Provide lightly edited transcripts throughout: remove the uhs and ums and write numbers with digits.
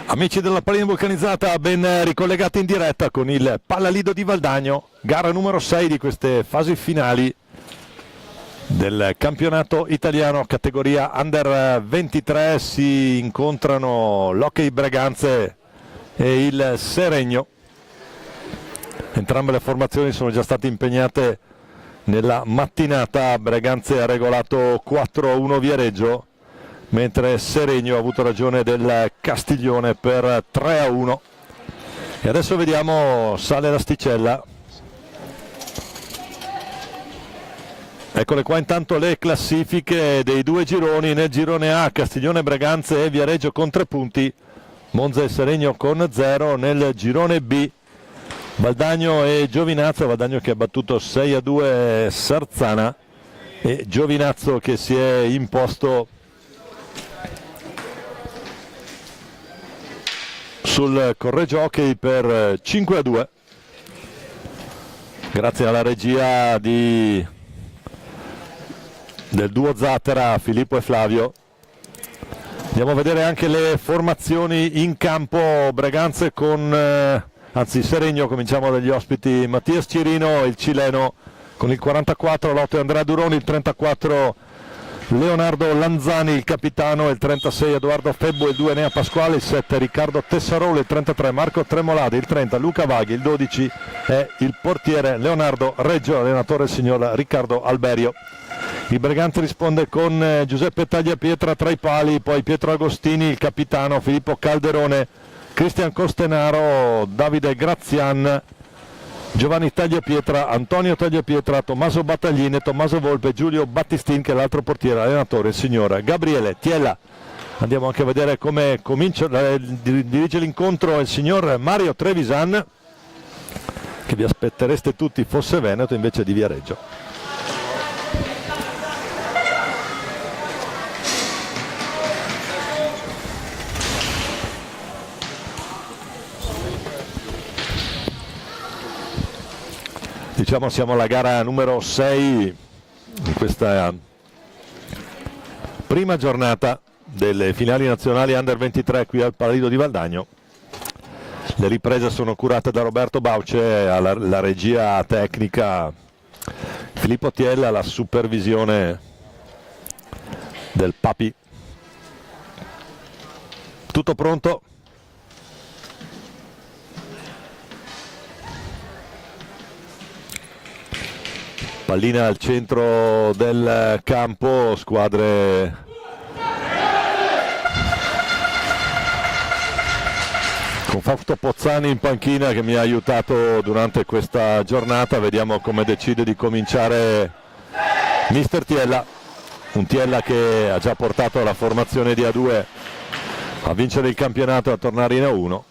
Amici della Pallina Vulcanizzata, ben ricollegati in diretta con il Pallalido di Valdagno, gara numero 6 di queste fasi finali del campionato italiano categoria Under 23. Si incontrano l'Hockey Breganze e il Seregno. Entrambe le formazioni sono già state impegnate nella mattinata. Breganze ha regolato 4-1 Viareggio, mentre Seregno ha avuto ragione del Castiglione per 3-1. E adesso vediamo, sale l'asticella. Eccole qua intanto le classifiche dei due gironi. Nel girone A Castiglione, Breganze e Viareggio con 3 punti, Monza e Seregno con 0. Nel girone B Valdagno e Giovinazzo, Valdagno che ha battuto 6-2 Sarzana e Giovinazzo che si è imposto sul Corregiochi per 5-2 grazie alla regia del duo Zattera, Filippo e Flavio. Andiamo a vedere anche le formazioni in campo. Breganze anzi Seregno, cominciamo dagli ospiti. Mattias Cirino, il cileno, con il 44, l'8 Andrea Duroni, il 34 Leonardo Lanzani, il capitano, il 36 Edoardo Febbo, il 2 Enea Pasquale, il 7 Riccardo Tessarolo, il 33 Marco Tremolade, il 30 Luca Vaghi, il 12 è il portiere Leonardo Reggio, allenatore il signor Riccardo Alberio. Il Breganze risponde con Giuseppe Tagliapietra tra i pali, poi Pietro Agostini, il capitano, Filippo Calderone, Cristian Costenaro, Davide Grazian, Giovanni Tagliapietra, Antonio Tagliapietra, Tommaso Battaglini, Tommaso Volpe, Giulio Battistin che è l'altro portiere, allenatore il signor Gabriele Tiella. Andiamo anche a vedere come dirige l'incontro il signor Mario Trevisan, che vi aspettereste tutti fosse veneto, invece di Viareggio. Diciamo siamo alla gara numero 6 in questa prima giornata delle finali nazionali Under 23 qui al Pallalido di Valdagno. Le riprese sono curate da Roberto Bauce, la regia tecnica Filippo Tiella, la supervisione del Papi. Tutto pronto? Pallina al centro del campo, squadre con Fausto Pozzani in panchina che mi ha aiutato durante questa giornata. Vediamo come decide di cominciare mister Tiella, un Tiella che ha già portato la formazione di A2 a vincere il campionato e a tornare in A1.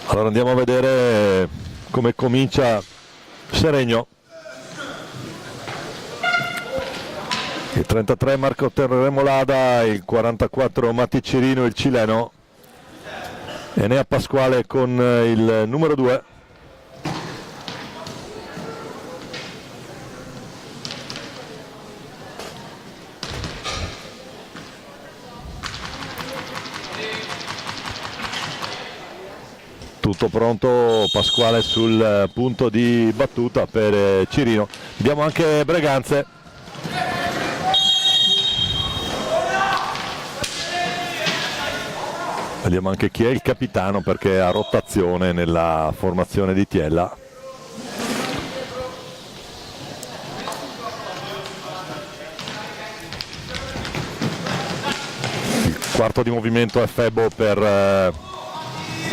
Allora andiamo a vedere come comincia Seregno. Il 33 Marco Tremolada, il 44 Matti Cirino, il cileno, Enea Pasquale con il numero 2. Tutto pronto, Pasquale sul punto di battuta per Cirino. Vediamo anche Breganze. Vediamo anche chi è il capitano, perché ha rotazione nella formazione di Tiella. Il quarto di movimento è Febbo per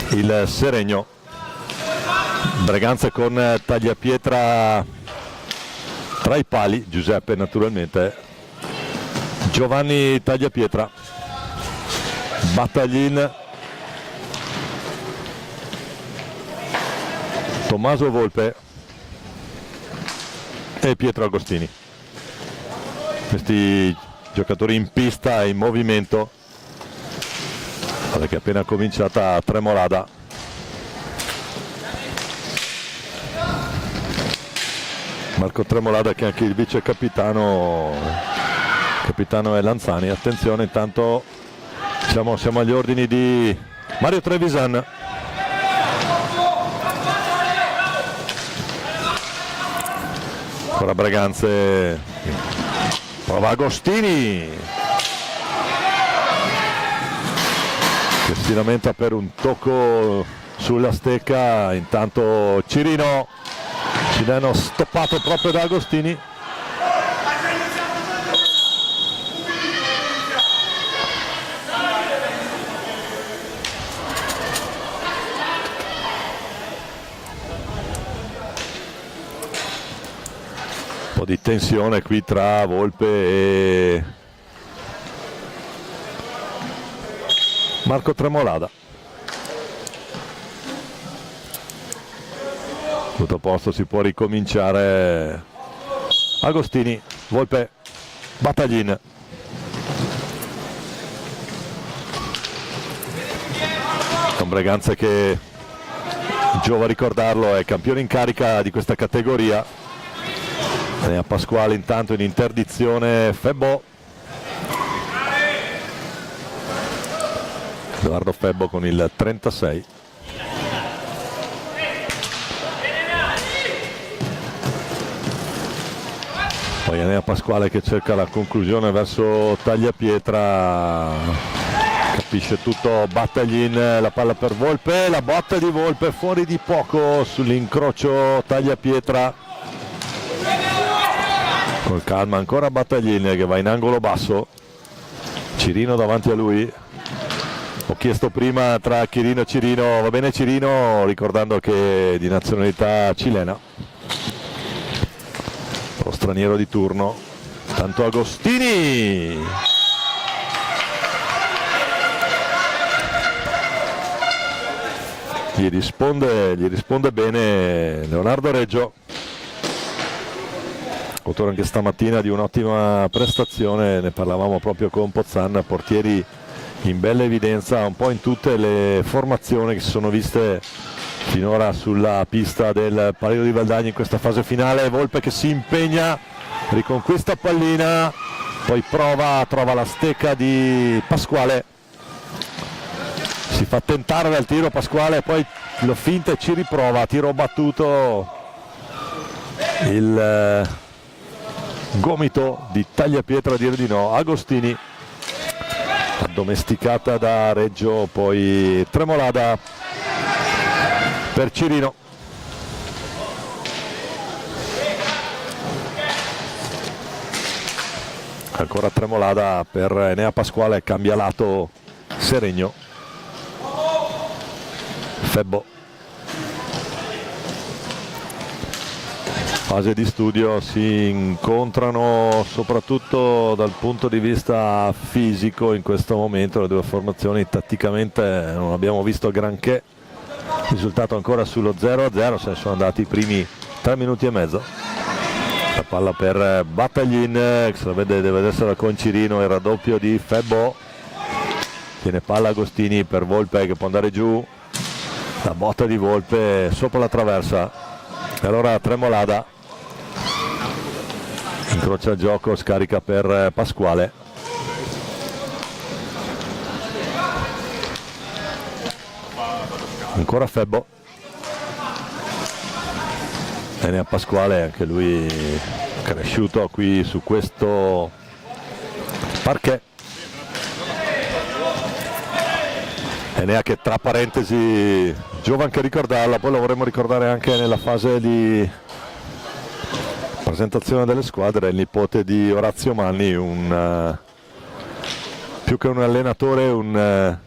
il Seregno. Breganze con Tagliapietra tra i pali, Giuseppe naturalmente, Giovanni Tagliapietra, Battaglin, Tommaso Volpe e Pietro Agostini. Questi giocatori in pista e in movimento, che è appena cominciata Tremolada. Marco Tremolada, che è anche il vice capitano è Lanzani. Attenzione, intanto siamo agli ordini di Mario Trevisan. Ancora Braganze, prova Agostini che si lamenta per un tocco sulla stecca. Intanto Cirino, cileno stoppato proprio da Agostini. Un po' di tensione qui tra Volpe e Marco Tremolada. Tutto a posto, si può ricominciare. Agostini, Volpe, Battaglin. Con Braganza che, giova a ricordarlo, è campione in carica di questa categoria. E a Pasquale intanto in interdizione Febbo. Edoardo Febbo con il 36. Poi Enea Pasquale che cerca la conclusione verso Tagliapietra, capisce tutto Battaglin, la palla per Volpe, la botta di Volpe fuori di poco sull'incrocio Tagliapietra. Col calma ancora Battaglin che va in angolo basso, Cirino davanti a lui. Ho chiesto prima tra Chirino e Cirino, va bene Cirino, ricordando che è di nazionalità cilena, lo straniero di turno. Tanto Agostini, gli risponde bene Leonardo Reggio, autore anche stamattina di un'ottima prestazione. Ne parlavamo proprio con Pozzan, portieri in bella evidenza un po' in tutte le formazioni che si sono viste finora sulla pista del Palio di Valdagno in questa fase finale. Volpe che si impegna, riconquista pallina, poi trova la stecca di Pasquale, si fa tentare dal tiro Pasquale, poi lo finta e ci riprova, tiro battuto, il gomito di Tagliapietra a dire di no. Agostini, addomesticata da Reggio, poi Tremolada per Cirino. Ancora Tremolada per Enea Pasquale, cambia lato Seregno. Febbo, fase di studio, si incontrano soprattutto dal punto di vista fisico in questo momento le due formazioni. Tatticamente non abbiamo visto granché, risultato ancora sullo 0-0, se ne sono andati i primi 3 minuti e mezzo. La palla per Battaglin, che se la deve vedersela con Cirino, il raddoppio di Febbo, tiene palla Agostini per Volpe che può andare giù, la botta di Volpe sopra la traversa, e allora Tremolada incrocia il gioco, scarica per Pasquale. Ancora Febbo, Enea Pasquale, anche lui cresciuto qui su questo parquet. Enea che, tra parentesi, giova anche ricordarla, poi lo vorremmo ricordare anche nella fase di presentazione delle squadre, il nipote di Orazio Manni, più che un allenatore, un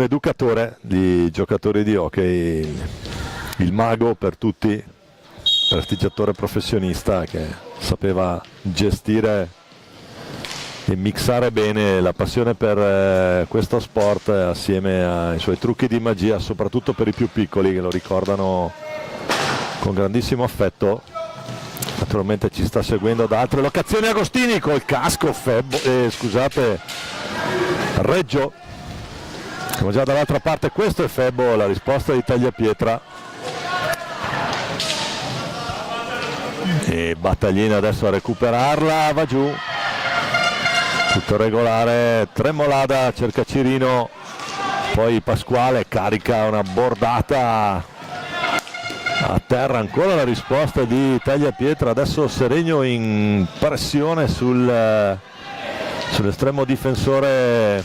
educatore di giocatori di hockey, il mago per tutti, prestigiatore professionista che sapeva gestire e mixare bene la passione per questo sport assieme ai suoi trucchi di magia, soprattutto per i più piccoli che lo ricordano con grandissimo affetto. Naturalmente ci sta seguendo da altre locazioni Agostini col casco, Reggio, siamo già dall'altra parte, questo è Febbo, la risposta di Tagliapietra. e Battaglina adesso a recuperarla, va giù, tutto regolare, Tremolada cerca Cirino, poi Pasquale carica una bordata a terra, ancora la risposta di Tagliapietra, adesso Seregno in pressione sull'estremo difensore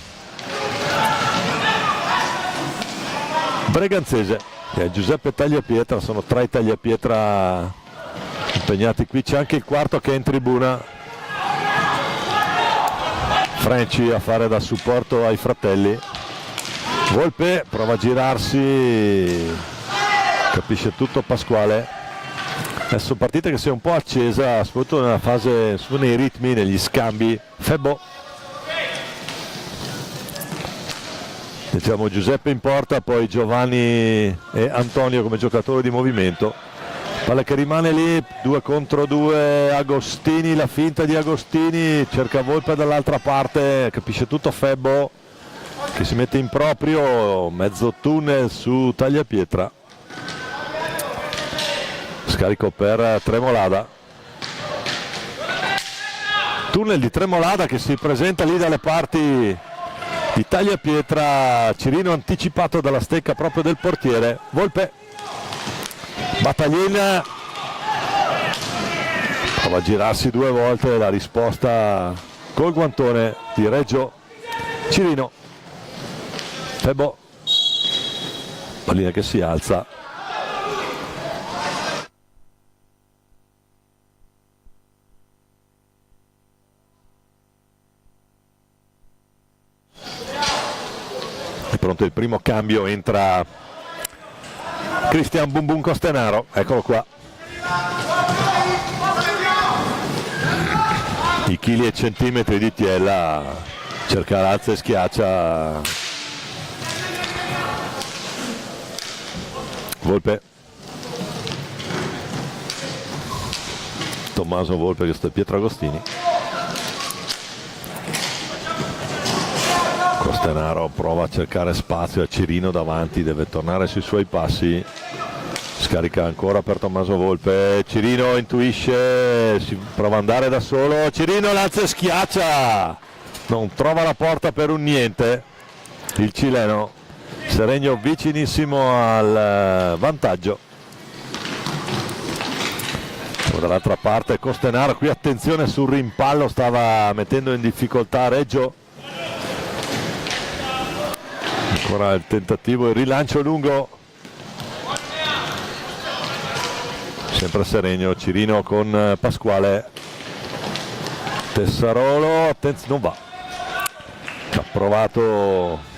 breganzese, Giuseppe Tagliapietra. Sono 3 Tagliapietra impegnati qui, c'è anche il quarto che è in tribuna, Franci a fare da supporto ai fratelli. Volpe prova a girarsi, capisce tutto Pasquale. Adesso partita che si è un po' accesa, soprattutto nella fase, nei ritmi, negli scambi. Febbo, diciamo Giuseppe in porta, poi Giovanni e Antonio come giocatori di movimento. Palla che rimane lì, 2 contro 2, Agostini, la finta di Agostini, cerca Volpe dall'altra parte, capisce tutto Febbo che si mette in proprio, mezzo tunnel su Tagliapietra. Scarico per Tremolada, tunnel di Tremolada che si presenta lì dalle parti di Tagliapietra, Cirino anticipato dalla stecca proprio del portiere. Volpe, Battaglina prova a girarsi 2 volte, la risposta col guantone di Reggio Cirino. Febbo, pallina che si alza, è pronto il primo cambio, entra Cristian Bumbum Costenaro, eccolo qua, i chili e centimetri di Tiella, cerca l'alza e schiaccia Volpe, Tommaso Volpe, questo è Pietro Agostini. Costenaro prova a cercare spazio a Cirino davanti, deve tornare sui suoi passi, scarica ancora per Tommaso Volpe, Cirino intuisce, si prova ad andare da solo, Cirino l'alza e schiaccia, non trova la porta per un niente il cileno. Seregno vicinissimo al vantaggio. Dall'altra parte Costenaro, qui attenzione sul rimpallo, stava mettendo in difficoltà Reggio. Ancora il tentativo, il rilancio lungo, sempre Seregno, Cirino con Pasquale, Tessarolo, non va, ha provato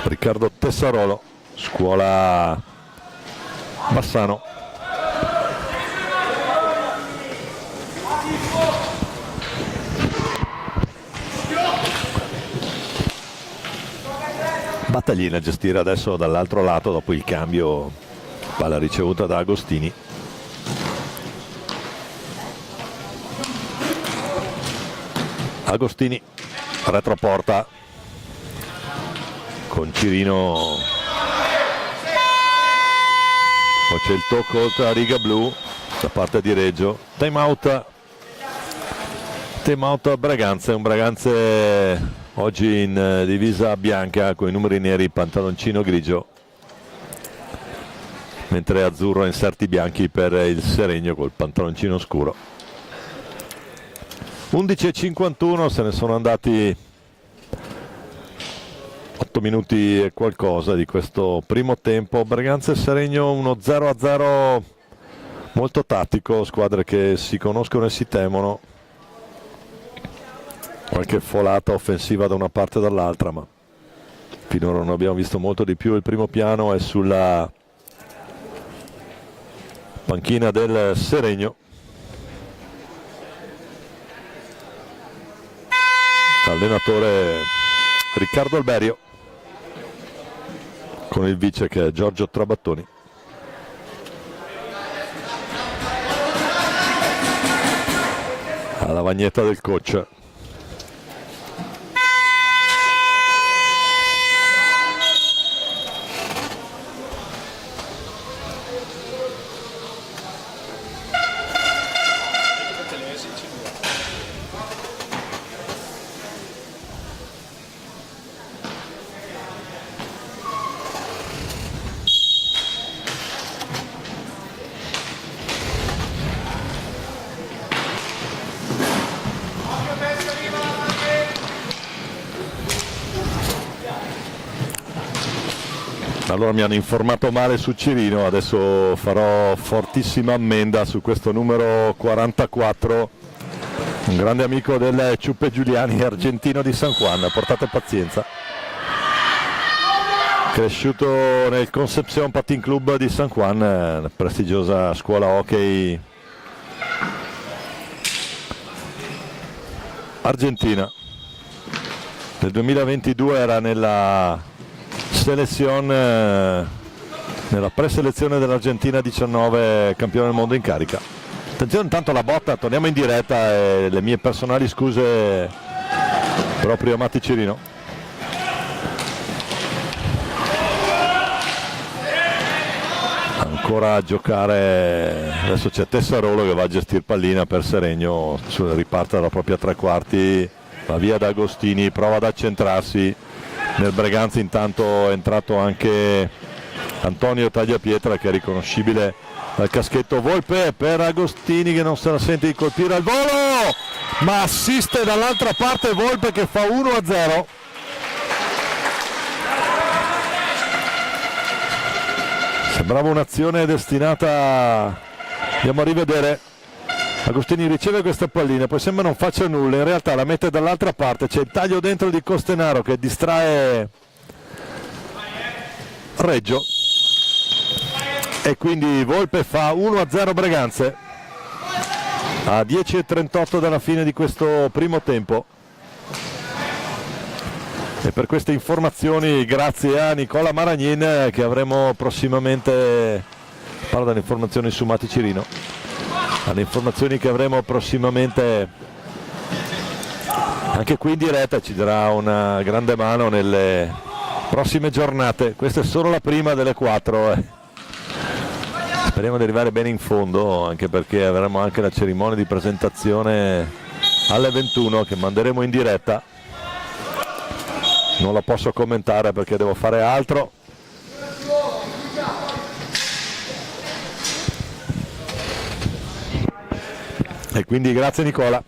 Riccardo Tessarolo, scuola Bassano. Battaglina a gestire adesso dall'altro lato dopo il cambio, palla ricevuta da Agostini. Agostini, retroporta con Cirino, poi c'è il tocco oltre la riga blu da parte di Reggio. Time out Braganza, un Braganze oggi in divisa bianca con i numeri neri, pantaloncino grigio, mentre azzurro inserti bianchi per il Seregno col pantaloncino scuro. 11:51, se ne sono andati 8 minuti e qualcosa di questo primo tempo. Braganza e Seregno, uno 0-0 molto tattico, squadre che si conoscono e si temono. Qualche folata offensiva da una parte e dall'altra, ma finora non abbiamo visto molto di più. Il primo piano è sulla panchina del Seregno. Allenatore Riccardo Alberio con il vice che è Giorgio Trabattoni. Alla bagnetta del coach. Allora mi hanno informato male su Cirino, adesso farò fortissima ammenda su questo numero 44, un grande amico del Ciuppe Giuliani, argentino di San Juan, portate pazienza. Cresciuto nel Concepción Patin Club di San Juan, prestigiosa scuola hockey argentina. Nel 2022 era nella selezione, nella preselezione dell'Argentina 19, campione del mondo in carica. Attenzione intanto alla botta, torniamo in diretta e le mie personali scuse proprio a Matti Cirino. Ancora a giocare, adesso c'è Tessarolo che va a gestire pallina per Seregno, riparte dalla propria tre quarti, va via da Agostini, prova ad accentrarsi. Nel Breganza intanto è entrato anche Antonio Tagliapietra che è riconoscibile dal caschetto. Volpe per Agostini che non se la sente di colpire al volo, ma assiste dall'altra parte Volpe che fa 1-0. Sembrava un'azione destinata, andiamo a rivedere. Agostini riceve questa pallina, poi sembra non faccia nulla, in realtà la mette dall'altra parte, c'è il taglio dentro di Costenaro che distrae Reggio e quindi Volpe fa 1-0 Breganze a 10:38 dalla fine di questo primo tempo. E per queste informazioni grazie a Nicola Maragnin che avremo prossimamente, parlo delle informazioni su Matti Cirino, alle informazioni che avremo prossimamente anche qui in diretta, ci darà una grande mano nelle prossime giornate. Questa è solo la prima delle 4. Speriamo di arrivare bene in fondo, anche perché avremo anche la cerimonia di presentazione alle 21 che manderemo in diretta. Non la posso commentare perché devo fare altro. E quindi grazie Nicola.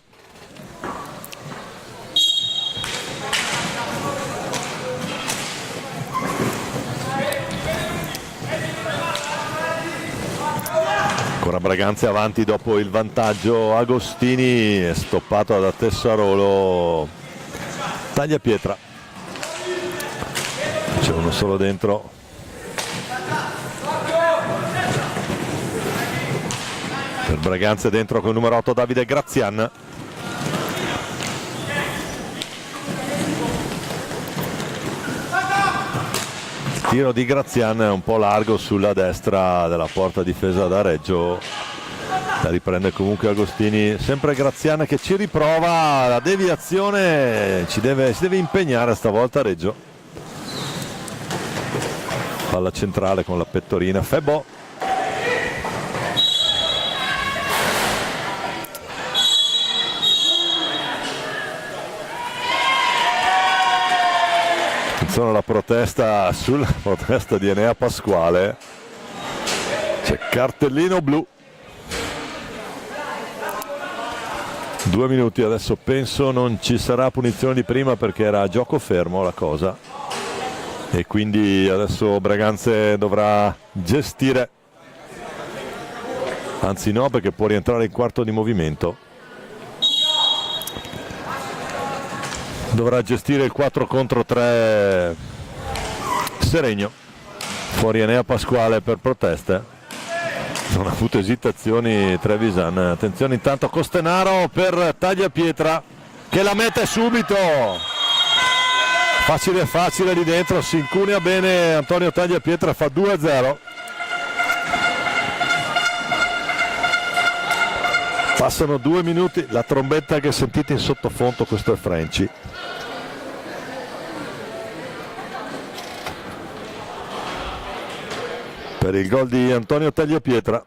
Ancora Braganza avanti dopo il vantaggio. Agostini è stoppato da Tessarolo. Tagliapietra. C'è uno solo dentro. Per Braganza dentro con il numero 8 Davide Grazian. Tiro di Grazian un po' largo sulla destra della porta difesa da Reggio. La riprende comunque Agostini, sempre Grazian che ci riprova, la deviazione si deve impegnare stavolta Reggio. Palla centrale con la pettorina Febbo. Attenzione alla protesta, sulla protesta di Enea Pasquale c'è cartellino blu. 2 minuti adesso, penso non ci sarà punizione di prima perché era a gioco fermo la cosa e quindi adesso Braganze dovrà gestire, anzi no, perché può rientrare in quarto di movimento, dovrà gestire il 4 contro 3 Seregno. Fuori Enea Pasquale per proteste, non ha avuto esitazioni Trevisan. Attenzione intanto Costenaro per Tagliapietra che la mette subito, facile facile lì dentro, si incunea bene Antonio Tagliapietra, fa 2-0. Passano 2 minuti, la trombetta che sentite in sottofondo, questo è Frenci. Per il gol di Antonio Tagliapietra.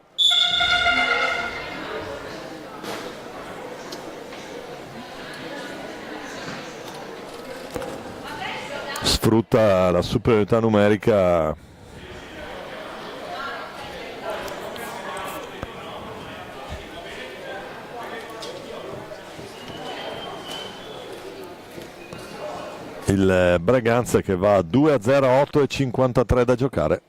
Sfrutta la superiorità numerica il Braganza, che va 2-0 a 8:53 da giocare.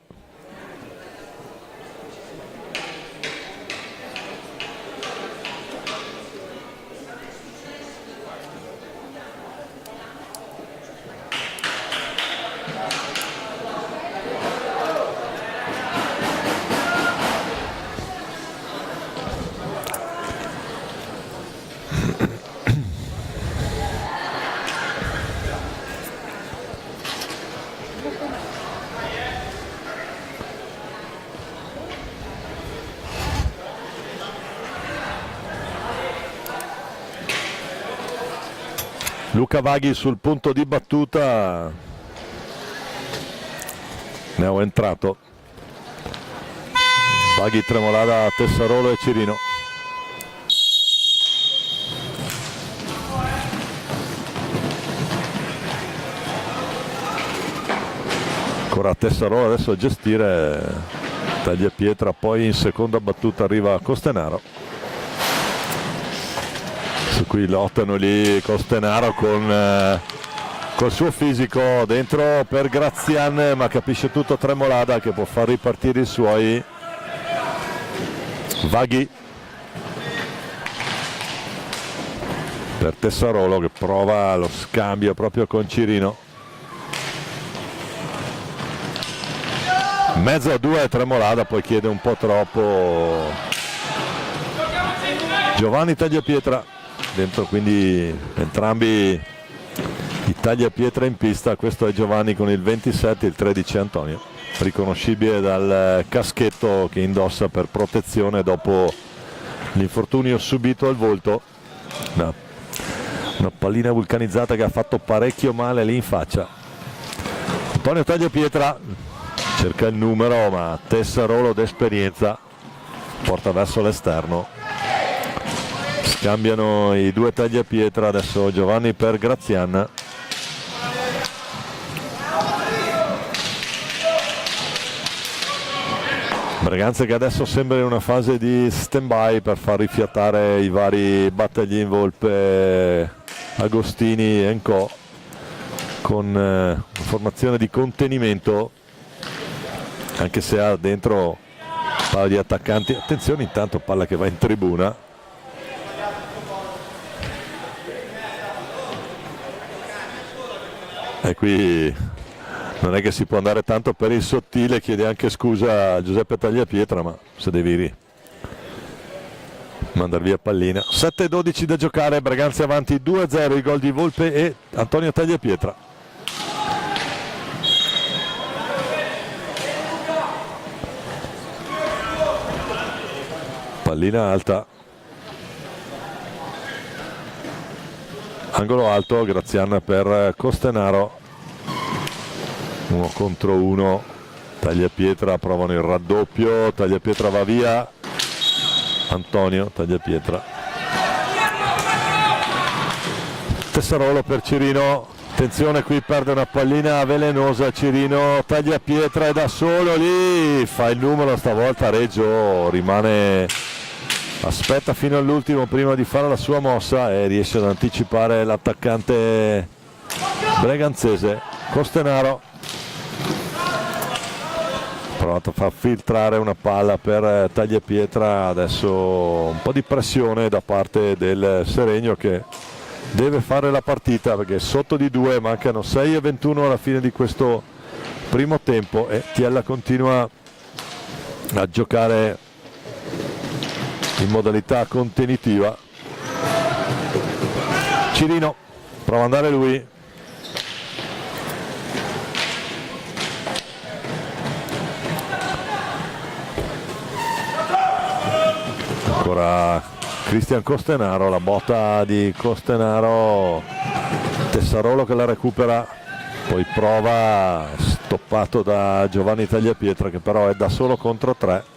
Luca Vaghi sul punto di battuta, ne ho entrato. Vaghi, Tremolada, Tessarolo e Cirino. Ancora Tessarolo adesso a gestire, Tagliapietra, poi in seconda battuta arriva Costenaro, su cui lottano lì Costenaro con col suo fisico dentro per Grazian, ma capisce tutto Tremolada, che può far ripartire i suoi. Vaghi per Tessarolo, che prova lo scambio proprio con Cirino. Mezzo a 2 Tremolada, poi chiede un po' troppo Giovanni Tagliapietra dentro, quindi entrambi i Tagliapietra in pista. Questo è Giovanni con il 27, il 13 Antonio, riconoscibile dal caschetto che indossa per protezione dopo l'infortunio subito al volto. Una pallina vulcanizzata che ha fatto parecchio male lì in faccia. Antonio Tagliapietra cerca il numero, ma Tessarolo d'esperienza porta verso l'esterno. Scambiano i due Tagliapietra, adesso Giovanni per Grazian. Braganza che adesso sembra in una fase di stand-by per far rifiatare i vari battagli in Volpe, Agostini e Co, con formazione di contenimento, anche se ha dentro palla di attaccanti. Attenzione, intanto palla che va in tribuna. E qui non è che si può andare tanto per il sottile, chiede anche scusa a Giuseppe Tagliapietra, ma se devi mandar via pallina. 7:12 da giocare, Braganza avanti 2-0, i gol di Volpe e Antonio Tagliapietra. Pallina alta, angolo alto, Grazian per Costenaro, 1 contro 1, Tagliapietra provano il raddoppio, Tagliapietra va via, Antonio Tagliapietra. Tessarolo per Cirino, attenzione, qui perde una pallina velenosa Cirino, Tagliapietra è da solo lì, fa il numero stavolta Reggio, rimane, aspetta fino all'ultimo prima di fare la sua mossa e riesce ad anticipare l'attaccante breganzese. Costenaro provato a far filtrare una palla per Tagliapietra, adesso un po' di pressione da parte del Seregno, che deve fare la partita perché è sotto di 2, mancano 6:21 alla fine di questo primo tempo e Tiella continua a giocare in modalità contenitiva. Cirino prova ad andare lui, ancora Cristian Costenaro, la botta di Costenaro, Tessarolo che la recupera, poi prova, stoppato da Giovanni Tagliapietra che però è da solo contro 3.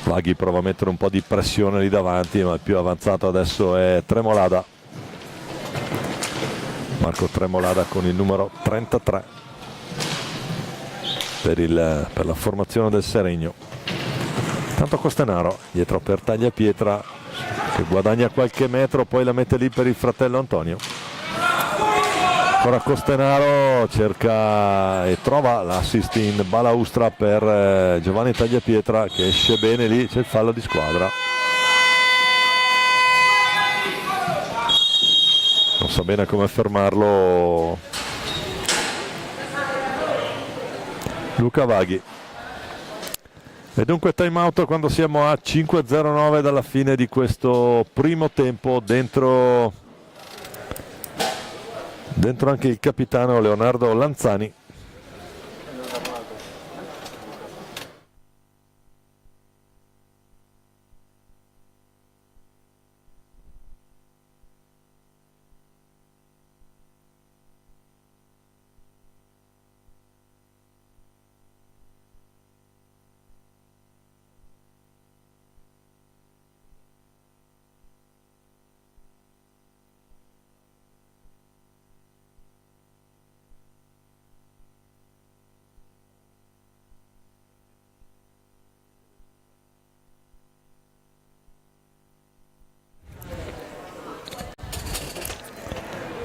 Vaghi prova a mettere un po' di pressione lì davanti, ma il più avanzato adesso è Tremolada, Marco Tremolada con il numero 33 per la formazione del Seregno. Tanto Costenaro dietro per Tagliapietra, che guadagna qualche metro, poi la mette lì per il fratello Antonio. Ancora Costenaro cerca e trova l'assist in balaustra per Giovanni Tagliapietra, che esce bene lì, c'è il fallo di squadra. Non sa bene come fermarlo Luca Vaghi. E dunque time out quando siamo a 5:09 dalla fine di questo primo tempo, dentro anche il capitano Leonardo Lanzani.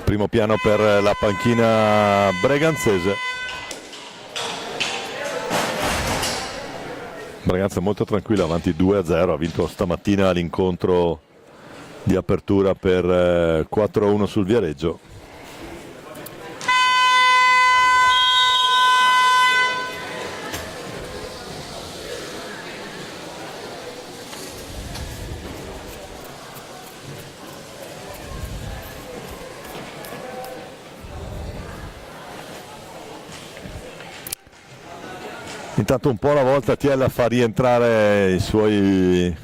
Primo piano per la panchina breganzese. Braganza molto tranquilla, avanti 2-0, ha vinto stamattina l'incontro di apertura per 4-1 sul Viareggio. Intanto un po' alla volta Tiella fa rientrare i suoi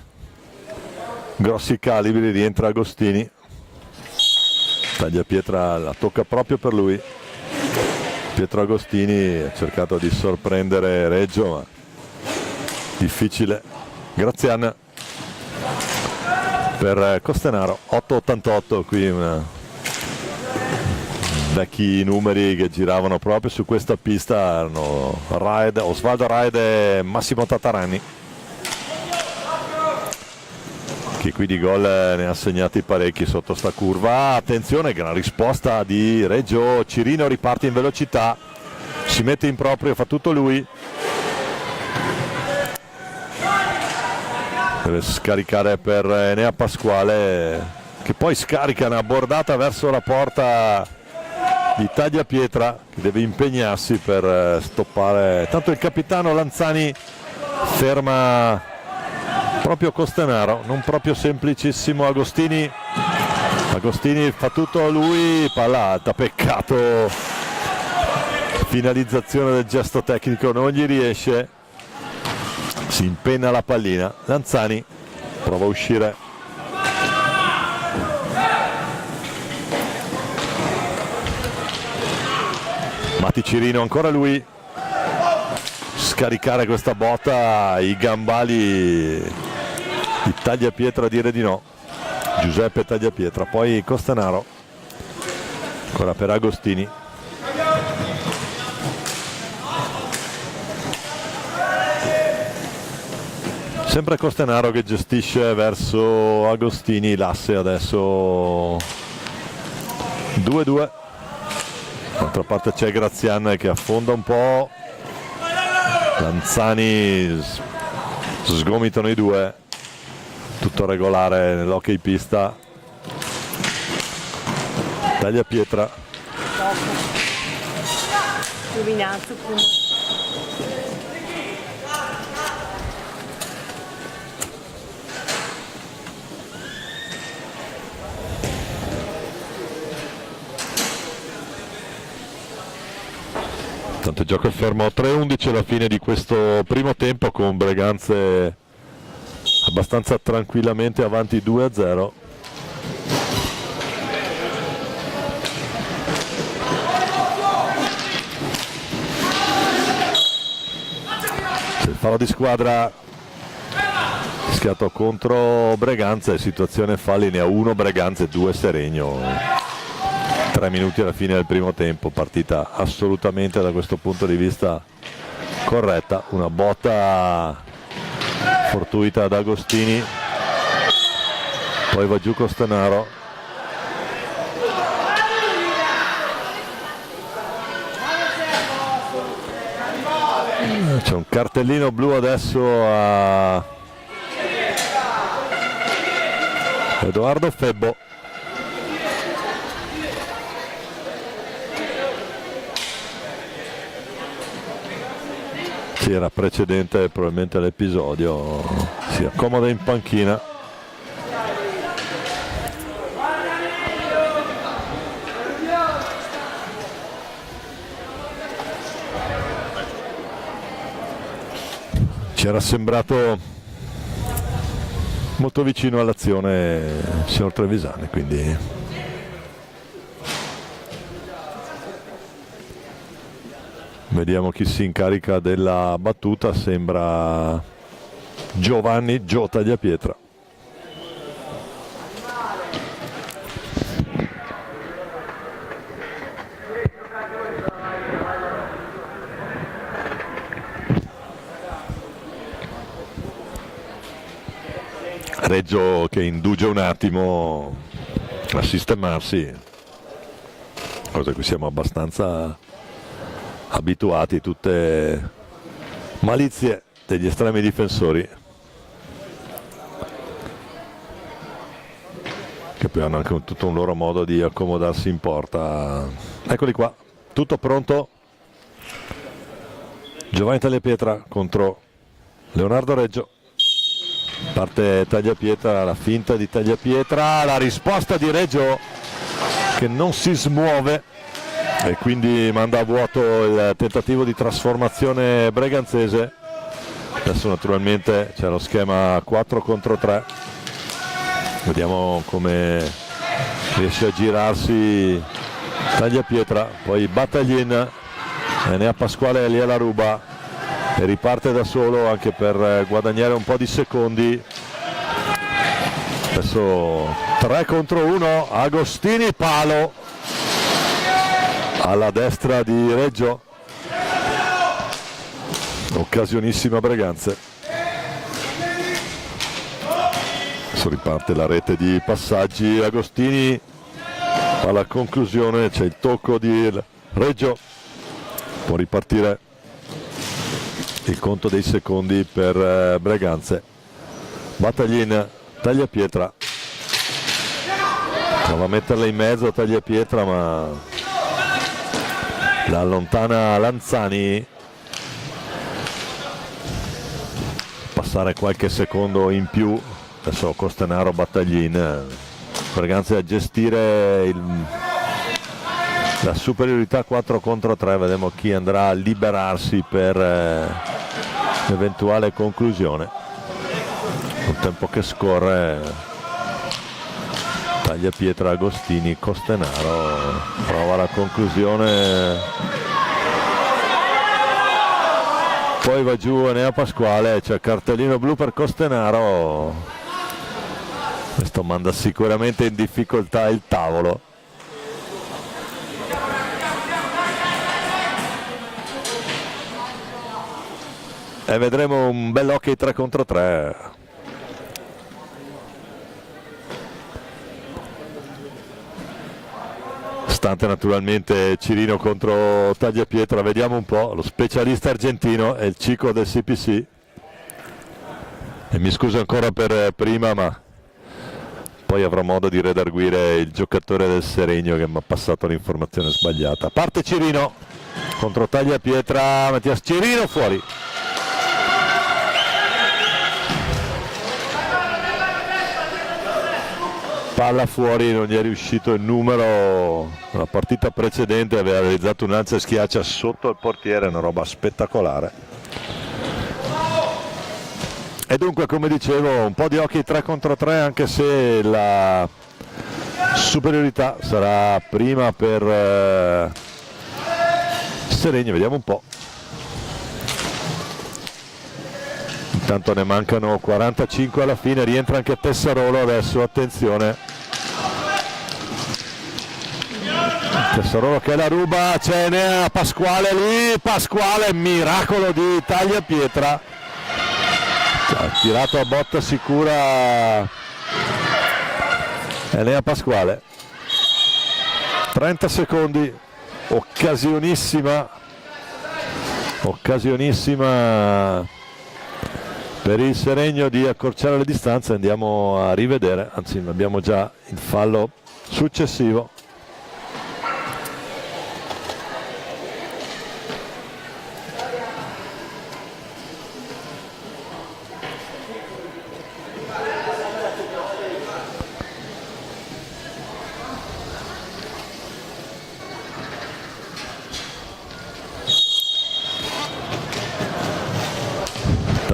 grossi calibri, rientra Agostini, Tagliapietra la tocca proprio per lui. Pietro Agostini ha cercato di sorprendere Reggio, ma difficile. Grazian per Costenaro, 8,88, qui vecchi numeri che giravano proprio su questa pista erano Osvaldo Raed e Massimo Tatarani, che qui di gol ne ha segnati parecchi sotto sta curva. Attenzione, gran risposta di Reggio, Cirino riparte in velocità, si mette in proprio, fa tutto lui, deve scaricare per Enea Pasquale, che poi scarica una bordata verso la porta di Tagliapietra, che deve impegnarsi per stoppare. Tanto il capitano Lanzani ferma proprio Costenaro, non proprio semplicissimo. Agostini fa tutto lui, palla alta, peccato, finalizzazione del gesto tecnico non gli riesce, si impenna la pallina. Lanzani prova a uscire, Mati Cirino, ancora lui, scaricare questa botta, i gambali di Tagliapietra a dire di no, Giuseppe Tagliapietra. Poi Costenaro, ancora per Agostini, sempre Costenaro che gestisce verso Agostini l'asse, adesso 2-2. D'altra parte c'è Grazian che affonda un po', Lanzani, sgomitano i due, tutto regolare nell'hockey pista. Tagliapietra, tanto il gioco è fermo, 3-11 alla fine di questo primo tempo, con Breganze abbastanza tranquillamente avanti 2-0. Il fallo di squadra fischiato contro Breganze, situazione falli, ne ha uno Breganze, 2 Seregno. 3 minuti alla fine del primo tempo, partita assolutamente da questo punto di vista corretta. Una botta fortuita ad Agostini, poi va giù Costanaro, c'è un cartellino blu adesso a Edoardo Febbo. Sì, era precedente probabilmente l'episodio, si accomoda in panchina. Ci era sembrato molto vicino all'azione il signor Trevisani, quindi vediamo chi si incarica della battuta. Sembra Giovanni Gio Tagliapietra. Reggio che indugia un attimo a sistemarsi, cosa a cui siamo abbastanza abituati, tutte malizie degli estremi difensori, che poi hanno anche tutto un loro modo di accomodarsi in porta. Eccoli qua, tutto pronto. Giovanni Tagliapietra contro Leonardo Reggio. Parte Tagliapietra, la finta di Tagliapietra, la risposta di Reggio che non si smuove e quindi manda a vuoto il tentativo di trasformazione breganzese. Adesso naturalmente c'è lo schema 4 contro 3, vediamo come riesce a girarsi Tagliapietra, poi Battaglin, ne ha Pasquale, lì la ruba e riparte da solo anche per guadagnare un po' di secondi. Adesso 3 contro 1, Agostini, palo alla destra di Reggio, occasionissima Breganze. Adesso riparte la rete di passaggi, Agostini alla conclusione, c'è il tocco di Reggio, può ripartire il conto dei secondi per Breganze. Battaglin, Tagliapietra, prova a metterla in mezzo Tagliapietra ma la allontana Lanzani. Passare qualche secondo in più, adesso Costanaro, Battaglin, Breganze a gestire la superiorità 4 contro 3, vedremo chi andrà a liberarsi per l'eventuale conclusione. Un tempo che scorre, Tagliapietra, Agostini, Costanaro, prova la conclusione, poi va giù Enea Pasquale, c'è cartellino blu per Costanaro, questo manda sicuramente in difficoltà il tavolo. E vedremo un bel hockey 3 contro 3. Stante naturalmente Cirino contro Tagliapietra, vediamo un po', lo specialista argentino è il Cico del CPC. E mi scuso ancora per prima, ma poi avrò modo di redarguire il giocatore del Seregno che mi ha passato l'informazione sbagliata. Parte Cirino contro Tagliapietra, Mattias Cirino fuori. Palla fuori, non gli è riuscito il numero. La partita precedente aveva realizzato un lancia e schiaccia sotto il portiere, una roba spettacolare. E dunque, come dicevo, un po' di hockey 3 contro 3, anche se la superiorità sarà prima per Seregno, vediamo un po'. Intanto ne mancano 45 alla fine, rientra anche Tessarolo adesso, attenzione. Tessarolo che la ruba, c'è Enea Pasquale lì, Pasquale, miracolo di Tagliapietra. Ha tirato a botta sicura Enea Pasquale, 30 secondi, occasionissima per il Seregno di accorciare le distanze. Andiamo a rivedere, anzi abbiamo già il fallo successivo.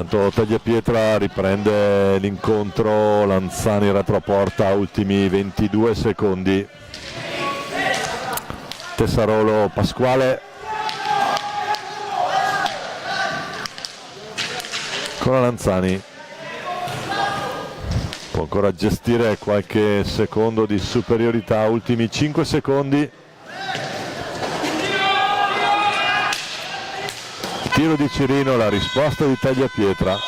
Intanto Tagliapietra riprende l'incontro, Lanzani retroporta, ultimi 22 secondi. Tessarolo Pasquale con la Lanzani, può ancora gestire qualche secondo di superiorità, ultimi 5 secondi. Tiro di Cirino, la risposta di Tagliapietra.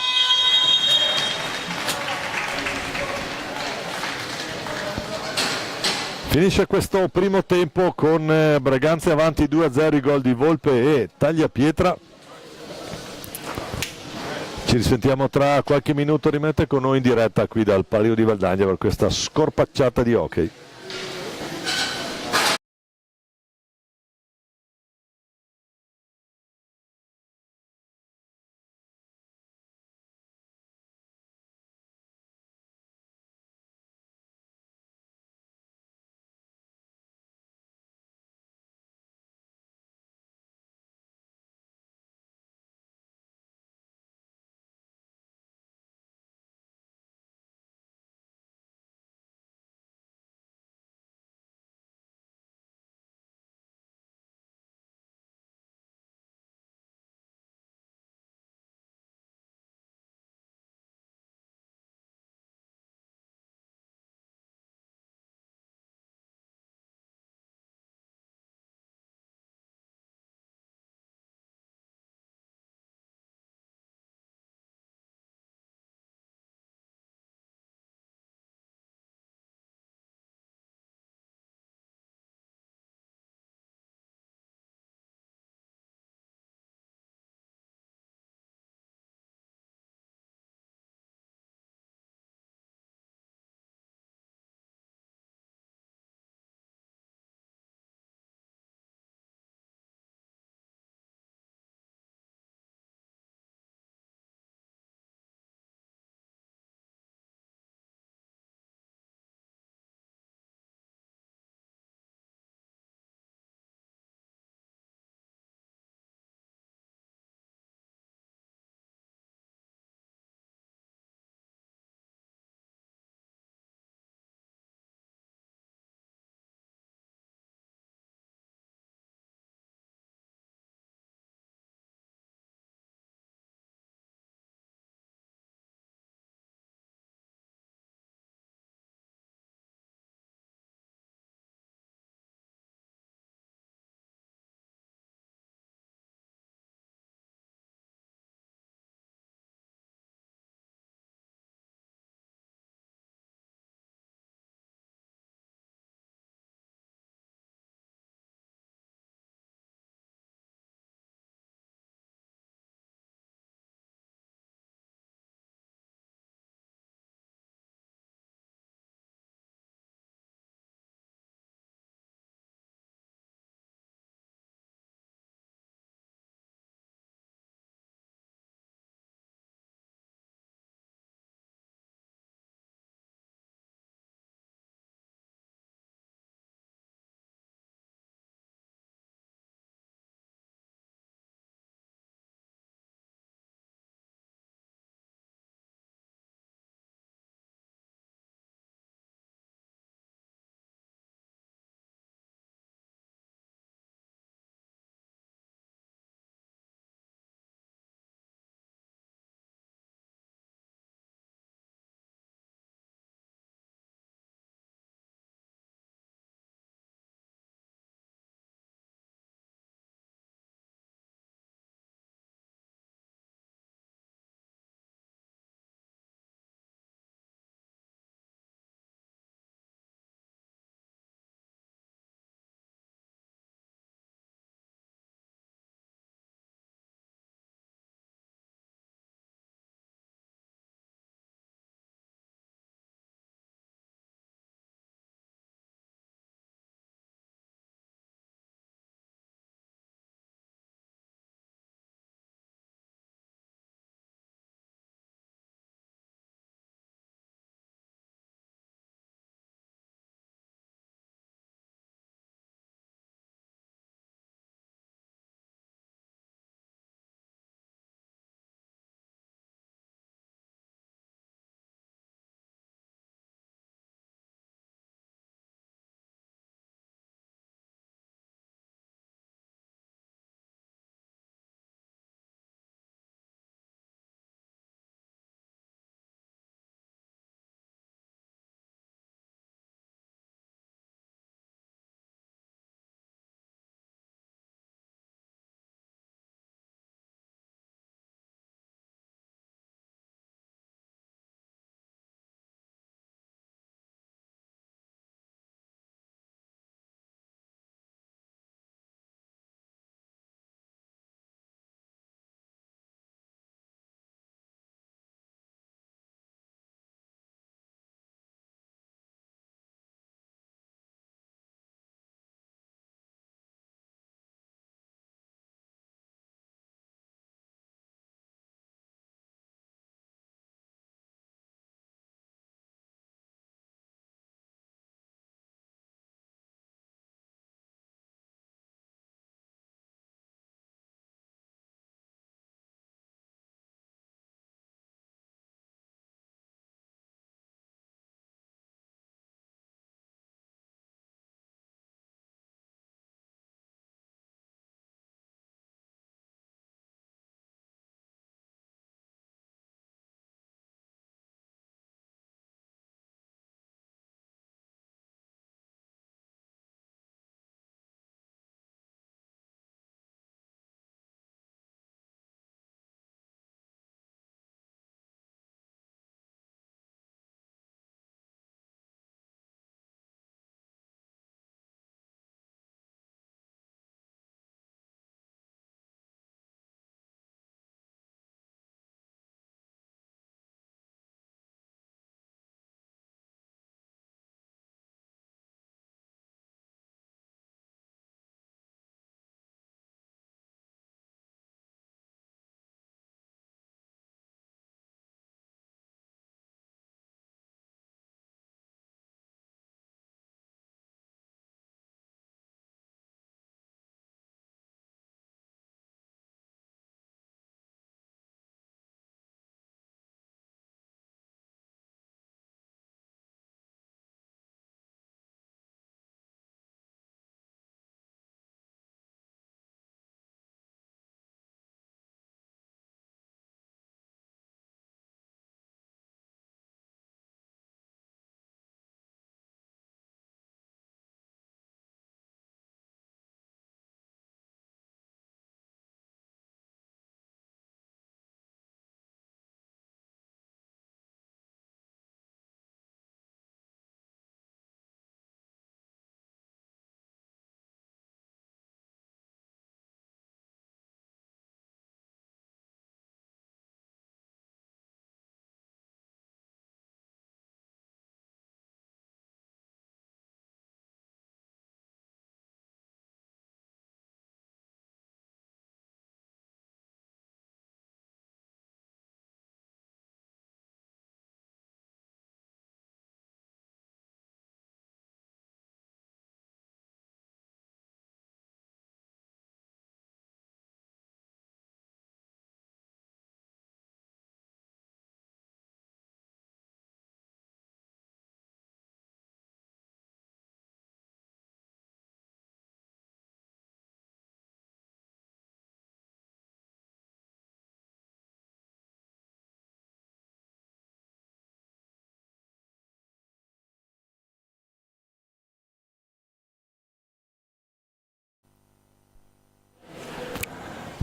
Finisce questo primo tempo con Braganza avanti 2-0, i gol di Volpe e Tagliapietra. Ci risentiamo tra qualche minuto, rimanete con noi in diretta qui dal Palio di Valdagna per questa scorpacciata di hockey.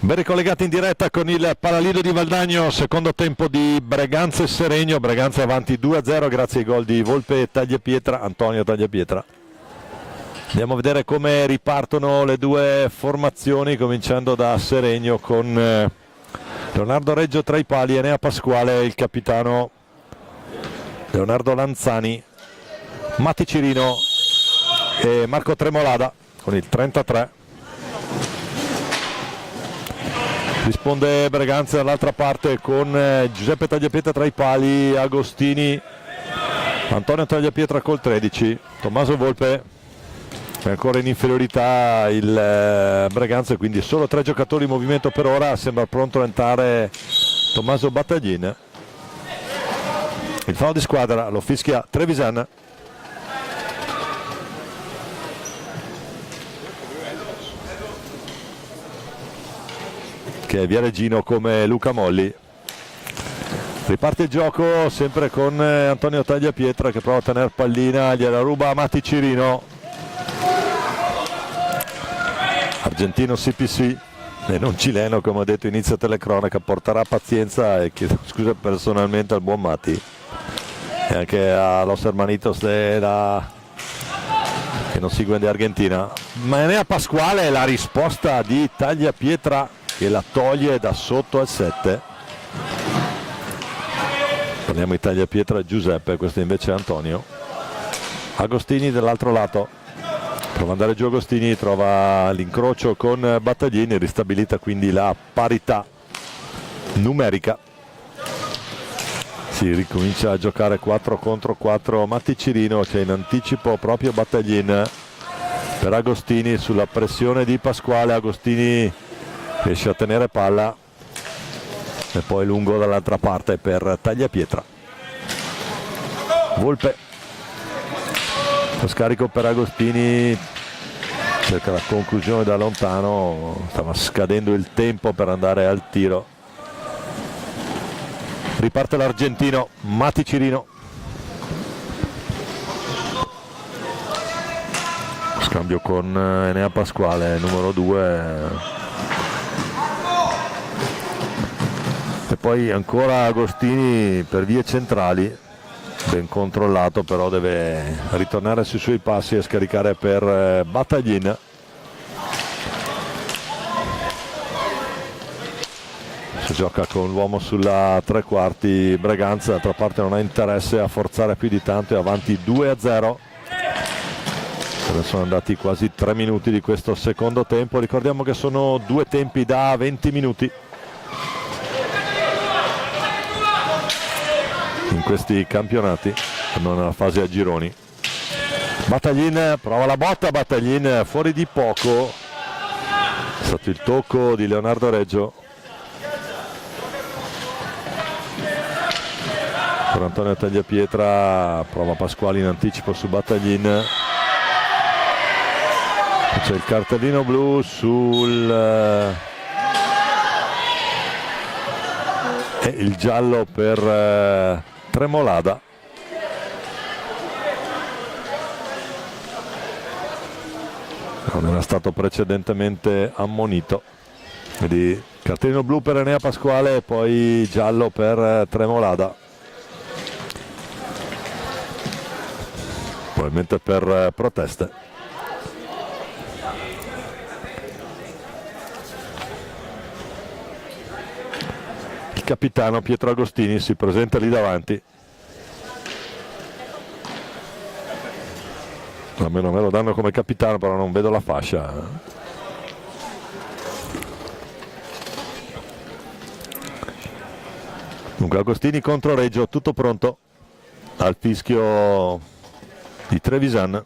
Ben ricollegati in diretta con il Palalido di Valdagno, secondo tempo di Breganze e Seregno. Breganze avanti 2-0 grazie ai gol di Volpe e Tagliapietra, Antonio Tagliapietra. Andiamo a vedere come ripartono le due formazioni, cominciando da Seregno con Leonardo Reggio tra i pali, Enea Pasquale, il capitano Leonardo Lanzani, Matti Cirino e Marco Tremolada con il 33. Risponde Breganze dall'altra parte con Giuseppe Tagliapietra tra i pali, Agostini, Antonio Tagliapietra col 13, Tommaso Volpe è ancora in inferiorità il Breganze, quindi solo 3 giocatori in movimento per ora. Sembra pronto a entrare Tommaso Battaglin. Il fallo di squadra lo fischia Trevisan. Che è Viareggino come Luca Molli. Riparte il gioco sempre con Antonio Tagliapietra che prova a tenere pallina, gliela ruba Matti Cirino. Argentino CPC e non cileno, come ho detto inizio telecronaca, porterà pazienza e chiedo scusa personalmente al buon Matti e anche a los hermanitos che non seguono di Argentina. Ma Enea Pasquale è la risposta di Tagliapietra che la toglie da sotto al 7. Torniamo in Tagliapietra Giuseppe, questo invece è Antonio. Agostini dall'altro lato, prova ad andare giù Agostini, trova l'incrocio con Battaglini, ristabilita quindi la parità numerica. Si ricomincia a giocare 4 contro 4. Matti Cirino, c'è in anticipo proprio Battaglin per Agostini sulla pressione di Pasquale. Agostini riesce a tenere palla e poi lungo dall'altra parte per Tagliapietra. Volpe, lo scarico per Agostini, cerca la conclusione da lontano, stava scadendo il tempo per andare al tiro. Riparte l'argentino Matti Cirino, scambio con Enea Pasquale, numero 2. E poi ancora Agostini per vie centrali, ben controllato, però deve ritornare sui suoi passi e scaricare per Battaglin. Si gioca con l'uomo sulla tre quarti Breganze, d'altra parte non ha interesse a forzare più di tanto, è avanti 2-0. Sono andati quasi 3 minuti di questo secondo tempo, ricordiamo che sono 2 tempi da 20 minuti. In questi campionati, non nella fase a gironi. Battaglin prova la botta, Battaglin fuori di poco, è stato il tocco di Leonardo Reggio. Per Antonio Tagliapietra, prova Pasquale in anticipo su Battaglin. C'è il cartellino blu sul e il giallo per Tremolada. Non era stato precedentemente ammonito. Quindi cartellino blu per Enea Pasquale e poi giallo per Tremolada. Probabilmente per proteste. Il capitano Pietro Agostini si presenta lì davanti. Almeno me lo danno come capitano, però non vedo la fascia. Dunque Agostini contro Reggio, tutto pronto al fischio di Trevisan.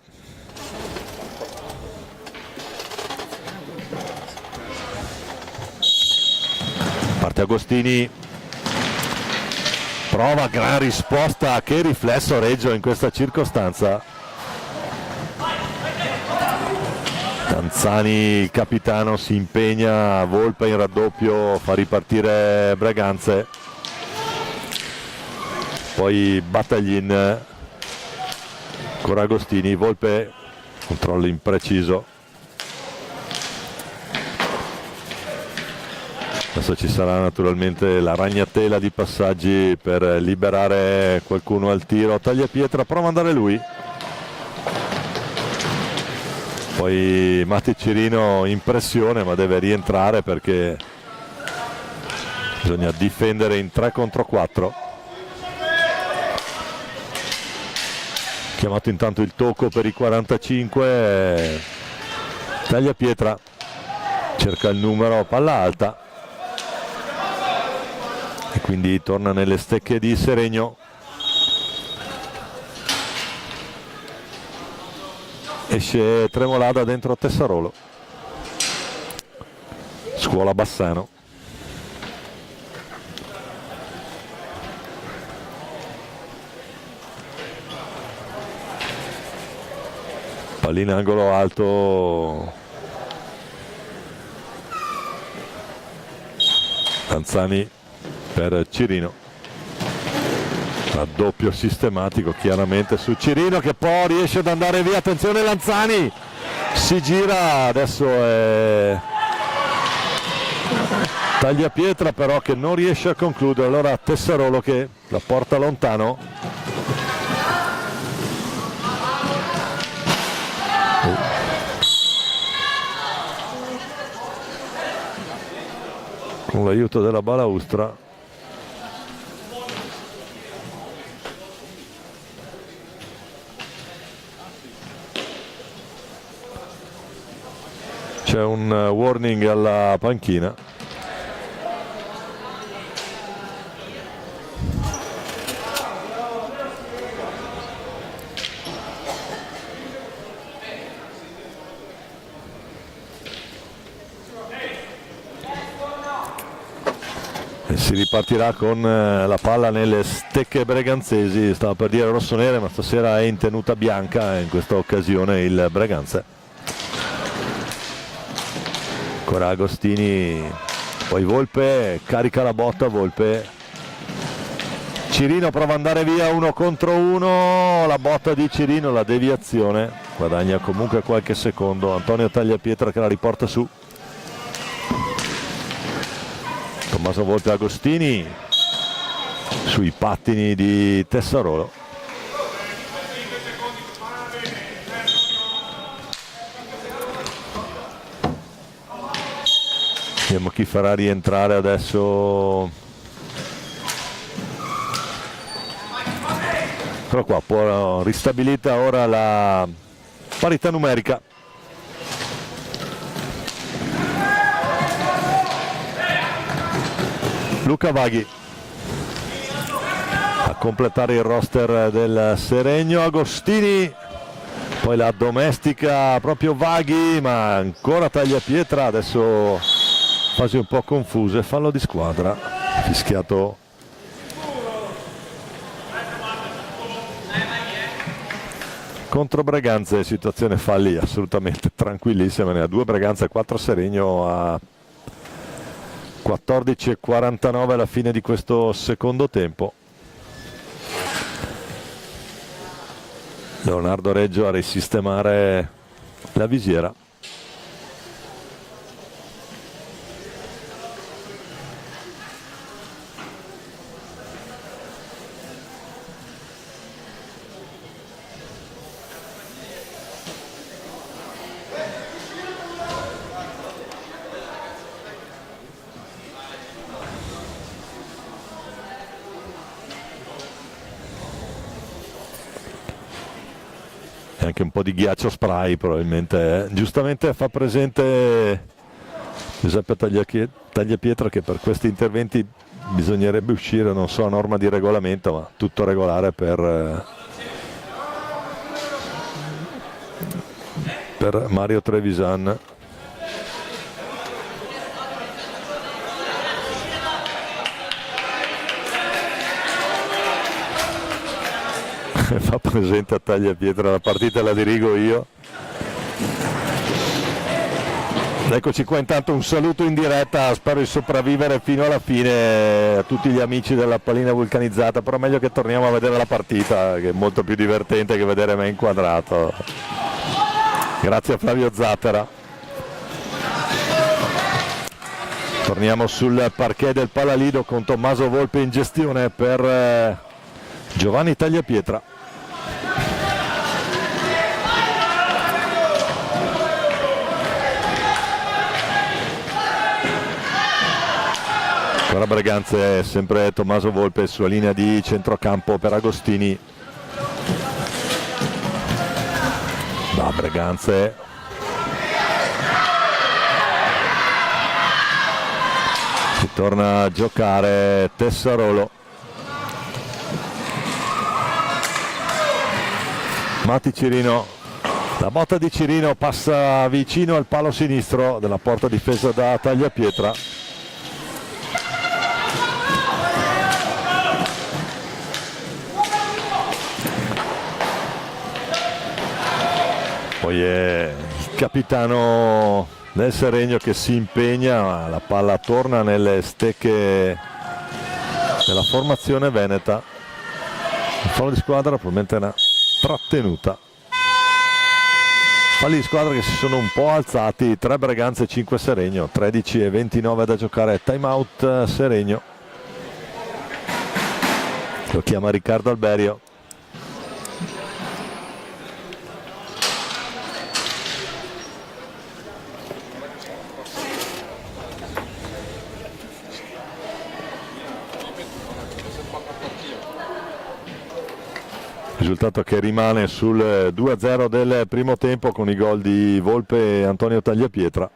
Parte Agostini, prova, gran risposta, che riflesso Reggio in questa circostanza. Lanzani, il capitano, si impegna, Volpe in raddoppio, fa ripartire Breganze. Poi Battaglin, ancora Agostini, Volpe, controllo impreciso. Adesso ci sarà naturalmente la ragnatela di passaggi per liberare qualcuno al tiro. Tagliapietra, prova ad andare lui. Poi Matti Cirino in pressione, ma deve rientrare perché bisogna difendere in 3 contro 4. Chiamato intanto il tocco per i 45. Tagliapietra cerca il numero, palla alta, e quindi torna nelle stecche di Seregno. Esce Tremolada dentro Tessarolo. Scuola Bassano. Pallina angolo alto. Lanzani per Cirino. Raddoppio sistematico chiaramente su Cirino, che poi riesce ad andare via. Attenzione Lanzani, si gira, adesso è Tagliapietra però che non riesce a concludere. Allora Tessarolo che la porta lontano. Con l'aiuto della balaustra c'è un warning alla panchina. E si ripartirà con la palla nelle stecche breganzesi. Stava per dire rossonere, ma stasera è in tenuta bianca in questa occasione il Breganze. Ancora Agostini, poi Volpe, carica la botta Volpe. Cirino prova ad andare via 1 contro 1, la botta di Cirino, la deviazione, guadagna comunque qualche secondo. Antonio Tagliapietra che la riporta su. Tommaso Volpe Agostini sui pattini di Tessarolo. Vediamo chi farà rientrare adesso. Però qua può ristabilita ora la parità numerica. Luca Vaghi a completare il roster del Seregno. Agostini, poi la domestica proprio Vaghi, ma ancora Tagliapietra. Adesso fasi un po' confuse, fallo di squadra fischiato contro Breganze. Situazione falli assolutamente tranquillissima, ne ha 2 Breganze e 4 Seregno a 14:49 alla fine di questo secondo tempo. Leonardo Reggio a risistemare la visiera. Anche un po' di ghiaccio spray probabilmente. Giustamente fa presente Giuseppe Tagliapietra che per questi interventi bisognerebbe uscire, non so a norma di regolamento, ma tutto regolare per Mario Trevisan. Fa presente a Tagliapietra, la partita la dirigo io. Eccoci qua, intanto un saluto in diretta, spero di sopravvivere fino alla fine a tutti gli amici della pallina vulcanizzata, però meglio che torniamo a vedere la partita, che è molto più divertente che vedere me inquadrato. Grazie a Flavio Zattera. Torniamo sul parquet del Palalido con Tommaso Volpe in gestione per Giovanni Tagliapietra. Ancora Breganze, sempre Tommaso Volpe sulla linea di centrocampo per Agostini. Da Breganze. Si torna a giocare Tessarolo. Matti Cirino. La botta di Cirino passa vicino al palo sinistro della porta difesa da Tagliapietra. Poi è il capitano del Seregno che si impegna, la palla torna nelle stecche della formazione veneta. Il fallo di squadra probabilmente è una trattenuta. Falli di squadra che si sono un po' alzati, 3 Breganze e 5 Seregno, 13:29 da giocare, time out Seregno. Lo chiama Riccardo Alberio. Risultato che rimane sul 2-0 del primo tempo con i gol di Volpe e Antonio Tagliapietra.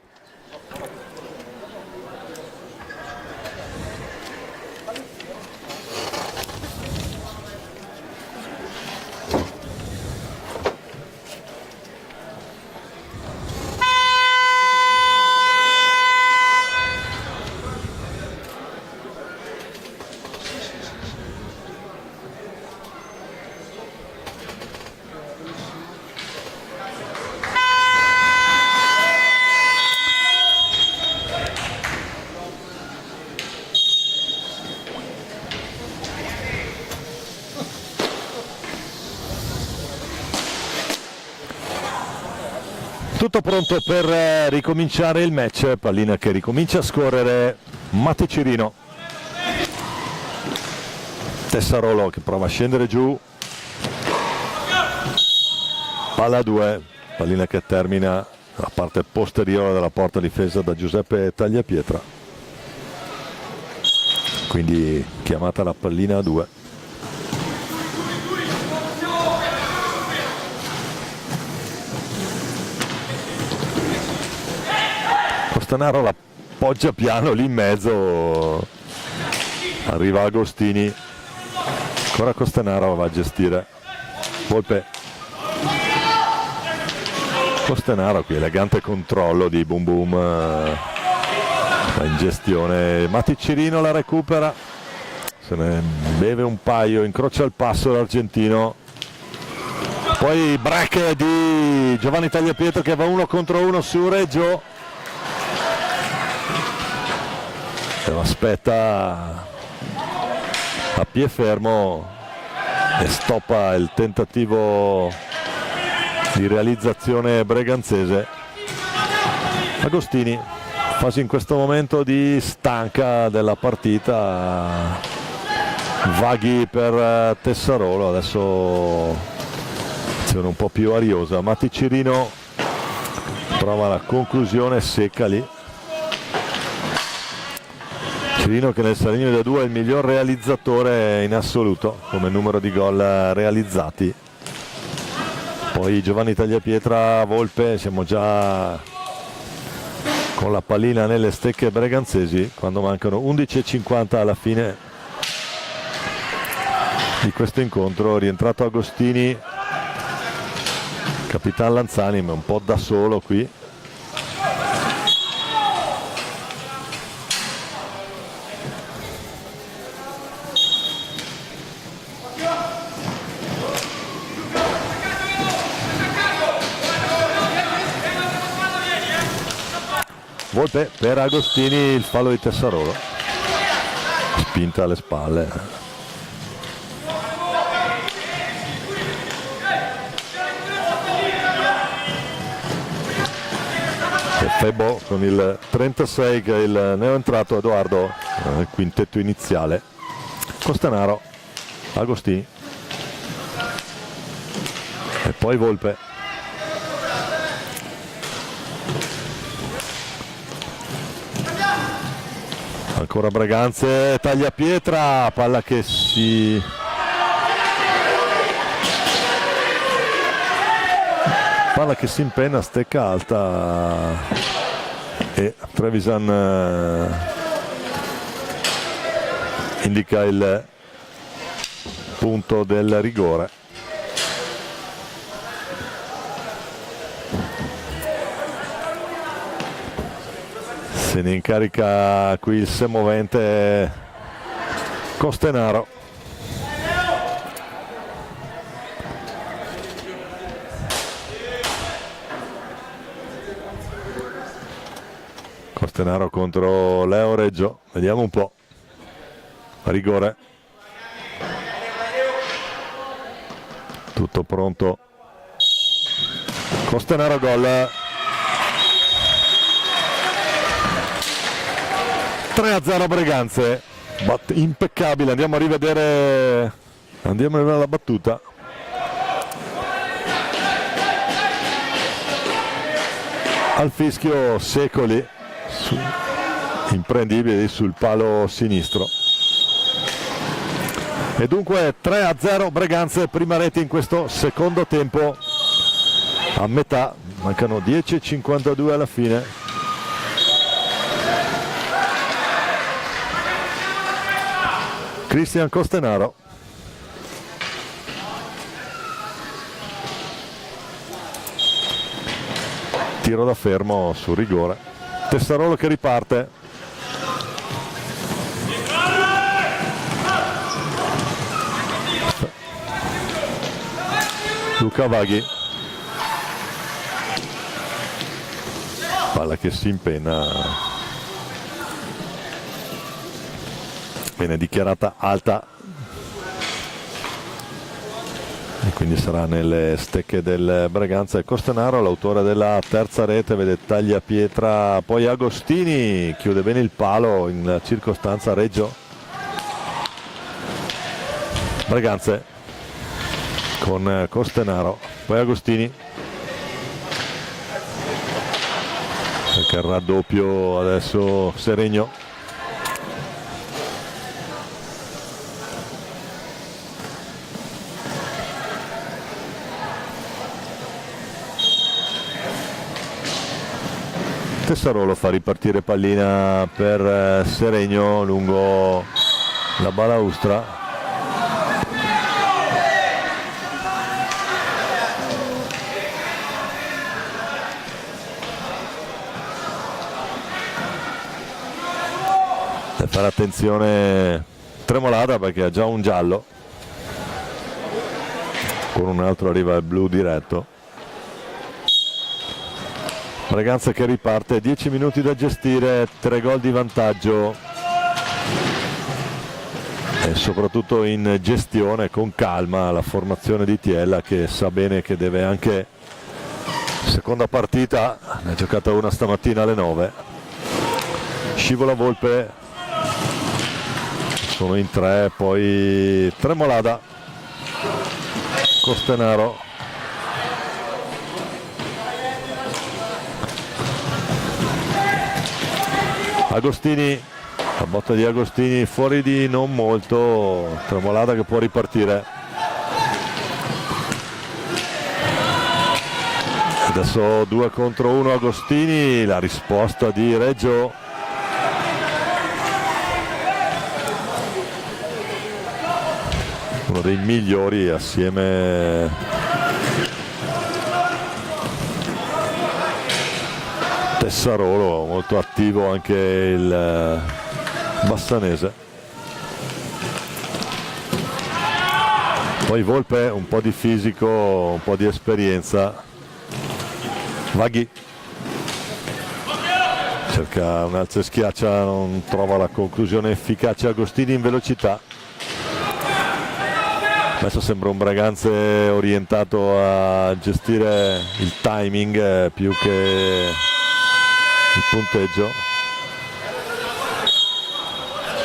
Tutto pronto per ricominciare il match, pallina che ricomincia a scorrere. Matti Cirino. Tessarolo che prova a scendere giù. Palla 2, pallina che termina la parte posteriore della porta difesa da Giuseppe Tagliapietra. Quindi chiamata la pallina a 2. Costanaro la poggia piano lì in mezzo, arriva Agostini, ancora Costanaro va a gestire Volpe. Costanaro qui, elegante controllo di Boom Boom, va in gestione. Matti Cirino la recupera, se ne beve un paio, incrocia il passo l'argentino. Poi break di Giovanni Tagliapietra che va 1 contro 1 su Reggio. Lo aspetta a piè fermo e stoppa il tentativo di realizzazione breganzese. Agostini, quasi in questo momento di stanca della partita, vaghi per Tessarolo, adesso azione un po' più ariosa. Matti Cirino trova la conclusione secca lì. Cirino che nel Seregno da 2 è il miglior realizzatore in assoluto come numero di gol realizzati. Poi Giovanni Tagliapietra, Volpe, siamo già con la pallina nelle stecche breganzesi quando mancano 11:50 alla fine di questo incontro. Rientrato Agostini, Capitan Lanzani, ma un po' da solo qui. Volpe per Agostini, il fallo di Tessarolo, spinta alle spalle. Febo con il 36 che è il neoentrato, Edoardo il quintetto iniziale, Costanaro, Agostini e poi Volpe. Ancora Braganze, taglia pietra, palla che si impenna, stecca alta e Trevisan indica il punto del rigore. Se ne incarica qui il semovente Costenaro. Costenaro contro Leo Reggio, vediamo un po'. Rigore. Tutto pronto. Costenaro, gol. 3-0 Breganze, impeccabile. Andiamo a rivedere la battuta. Al fischio Secoli, imprendibili sul palo sinistro. E dunque 3-0 Breganze, prima rete in questo secondo tempo a metà, mancano 10:52 alla fine. Cristian Costenaro. Tiro da fermo sul rigore. Tessarolo che riparte. Luca Vaghi. Palla che si impenna. Viene dichiarata alta e quindi sarà nelle stecche del Braganza. E Costenaro, l'autore della terza rete, vede taglia pietra, poi Agostini chiude bene il palo in circostanza Reggio. Braganze con Costenaro, poi Agostini perché il raddoppio adesso Seregno. Tessarolo fa ripartire pallina per Seregno lungo la balaustra. Deve fare attenzione Tremolada perché ha già un giallo. Con un altro arriva il blu diretto. Braganza che riparte, 10 minuti da gestire, 3 gol di vantaggio e soprattutto in gestione con calma la formazione di Tiella, che sa bene che deve anche, seconda partita, ne ha giocata una stamattina alle 9, scivola Volpe, sono in 3, poi Tremolada, Costenaro. Agostini, la botta di Agostini fuori di non molto, Tremolada che può ripartire. Adesso 2 contro 1 Agostini, la risposta di Reggio. Uno dei migliori assieme Tessarolo, molto attivo anche il bassanese. Poi Volpe, un po' di fisico, un po' di esperienza. Vaghi cerca un alzo e schiaccia, non trova la conclusione efficace. Agostini in velocità. Adesso sembra un Braganze orientato a gestire il timing più che il punteggio.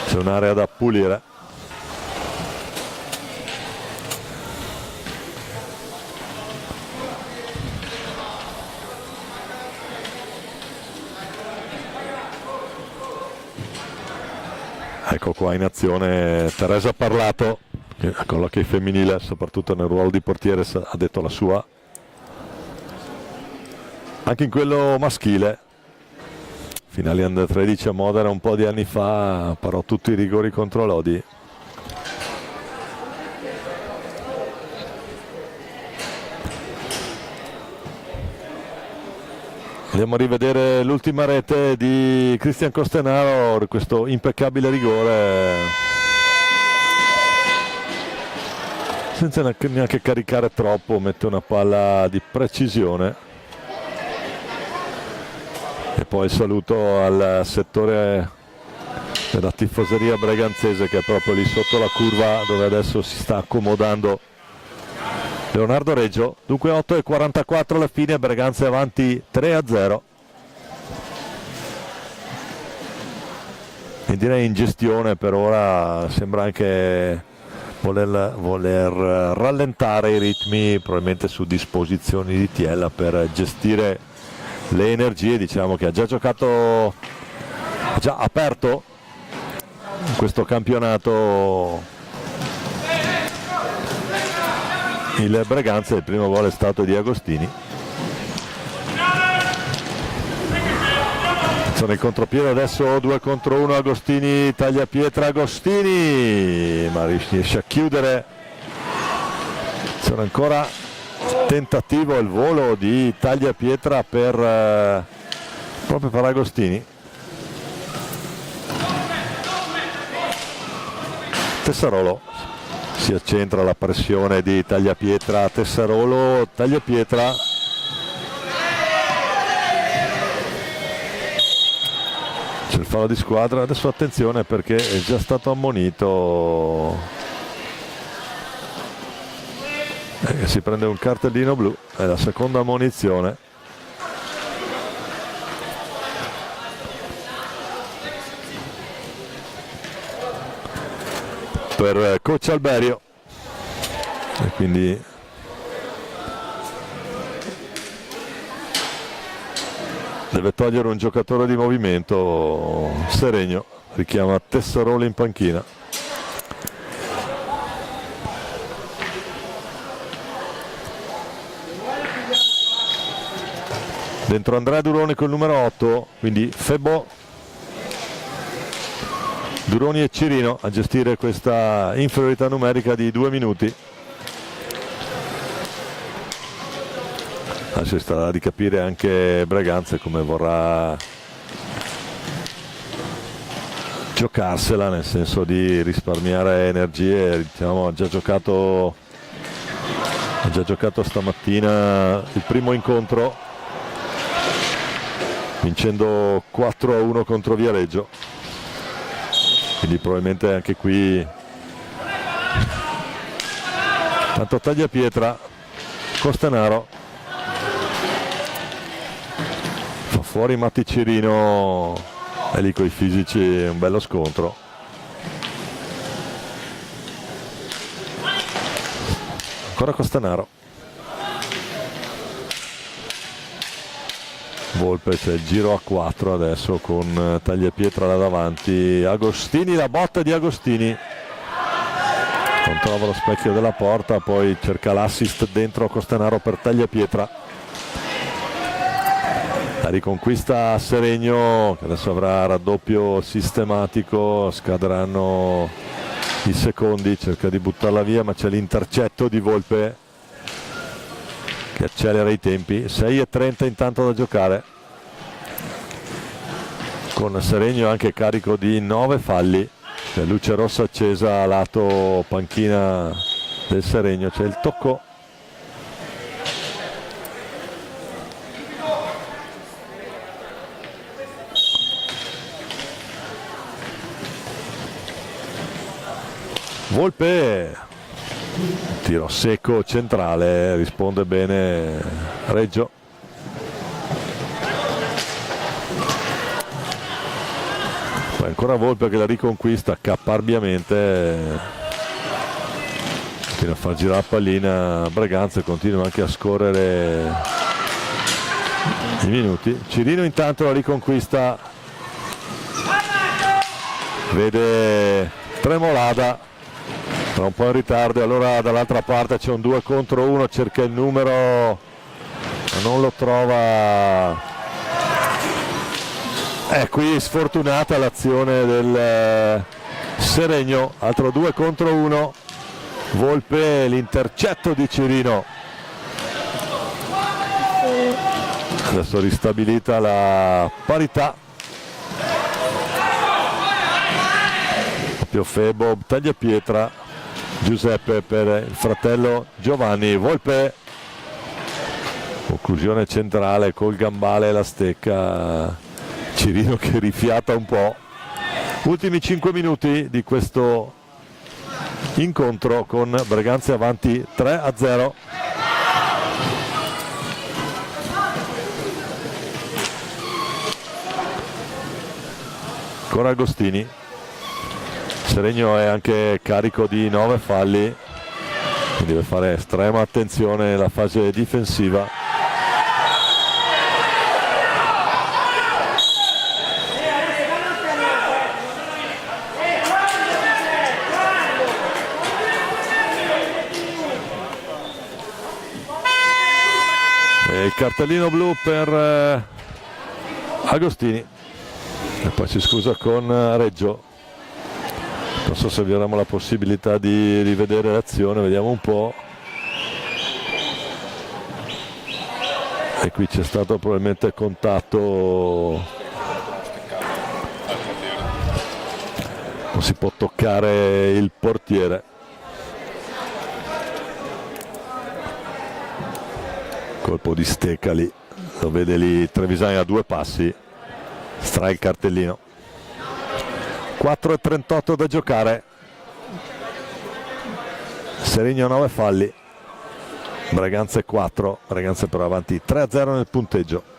C'è un'area da pulire. Ecco qua in azione Teresa Parlato, che con l'hockey femminile, soprattutto nel ruolo di portiere, ha detto la sua. Anche in quello maschile, finali under 13 a Modena un po' di anni fa, parò tutti i rigori contro Lodi. Andiamo a rivedere l'ultima rete di Cristian Costenaro, questo impeccabile rigore senza neanche caricare troppo, mette una palla di precisione. E poi il saluto al settore della tifoseria breganzese, che è proprio lì sotto la curva dove adesso si sta accomodando Leonardo Reggio. Dunque 8:44 alla fine, Breganze avanti 3-0. E direi in gestione per ora sembra anche voler rallentare i ritmi, probabilmente su disposizioni di Tiella per gestire le energie. Diciamo che ha già giocato, ha già aperto questo campionato il Breganze. Il primo gol è stato di Agostini. Sono in contropiede adesso, 2 contro 1 Agostini, taglia pietra Agostini, ma riesce a chiudere. Sono ancora tentativo il volo di taglia pietra proprio per Agostini. Tessarolo si accentra la pressione di Tagliapietra. Tessarolo, Tagliapietra, c'è il fallo di squadra. Adesso attenzione perché è già stato ammonito, si prende un cartellino blu, è la seconda ammonizione. Per coach Alberio, e quindi deve togliere un giocatore di movimento. Seregno richiama Tessarolo in panchina. Dentro Andrea Duroni col numero 8, quindi Febbo, Duroni e Cirino a gestire questa inferiorità numerica di 2 minuti. Adesso starà di capire anche Breganze come vorrà giocarsela, nel senso di risparmiare energie. Diciamo, ha già giocato stamattina il primo incontro, vincendo 4-1 contro Viareggio. Quindi probabilmente anche qui tanto taglia pietra. Costenaro fa fuori Matti Cirino, e lì coi fisici è un bello scontro. Ancora Costenaro. Volpe, c'è il giro a 4 adesso con Tagliapietra là davanti. Agostini, la botta di Agostini, non trova lo specchio della porta, poi cerca l'assist dentro Costenaro per Tagliapietra. La riconquista a Seregno, che adesso avrà raddoppio sistematico, scaderanno i secondi, cerca di buttarla via ma c'è l'intercetto di Volpe che accelera i tempi. 6:30 intanto da giocare, con Seregno anche carico di 9 falli. C'è luce rossa accesa lato panchina del Seregno, c'è il tocco. Volpe, tiro secco centrale, risponde bene Reggio. Poi ancora Volpe che la riconquista caparbiamente, continua a far girare la pallina Braganza e continua anche a scorrere i minuti. Cirino intanto la riconquista, vede Tremolada, tra un po' in ritardo, allora dall'altra parte c'è un 2 contro 1, cerca il numero ma non lo trova. Qui sfortunata l'azione del Seregno, altro 2 contro 1, Volpe l'intercetto di Cirino. Adesso ristabilita la parità, proprio Febo tagliapietra, Giuseppe per il fratello Giovanni, Volpe conclusione centrale col gambale e la stecca, Cirino che rifiata un po'. Ultimi 5 minuti di questo incontro con Braganza avanti 3-0. Ancora Agostini, Seregno è anche carico di 9 falli, deve fare estrema attenzione nella fase difensiva. E il cartellino blu per Agostini e poi si scusa con Reggio. Non so se vi avremo la possibilità di rivedere l'azione, vediamo un po'. E qui c'è stato probabilmente contatto, non si può toccare il portiere. Colpo di stecca lì, lo vede lì Trevisani a 2 passi, strae il cartellino. 4:38 da giocare, Seregno 9 falli, Braganza 4, Braganza però avanti 3-0 nel punteggio.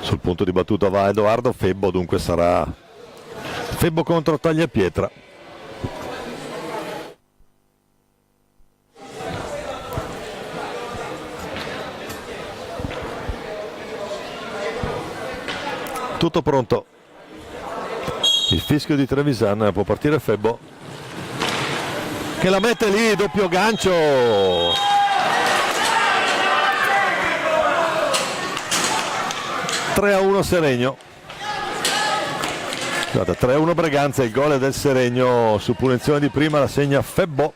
Sul punto di battuta va Edoardo Febbo, dunque sarà Febbo contro Tagliapietra. Tutto pronto, il fischio di Trevisan, può partire Febbo che la mette lì, doppio gancio. Seregno, guarda, 3-1 Braganza, il gol del Seregno su punizione di prima, la segna Febbo.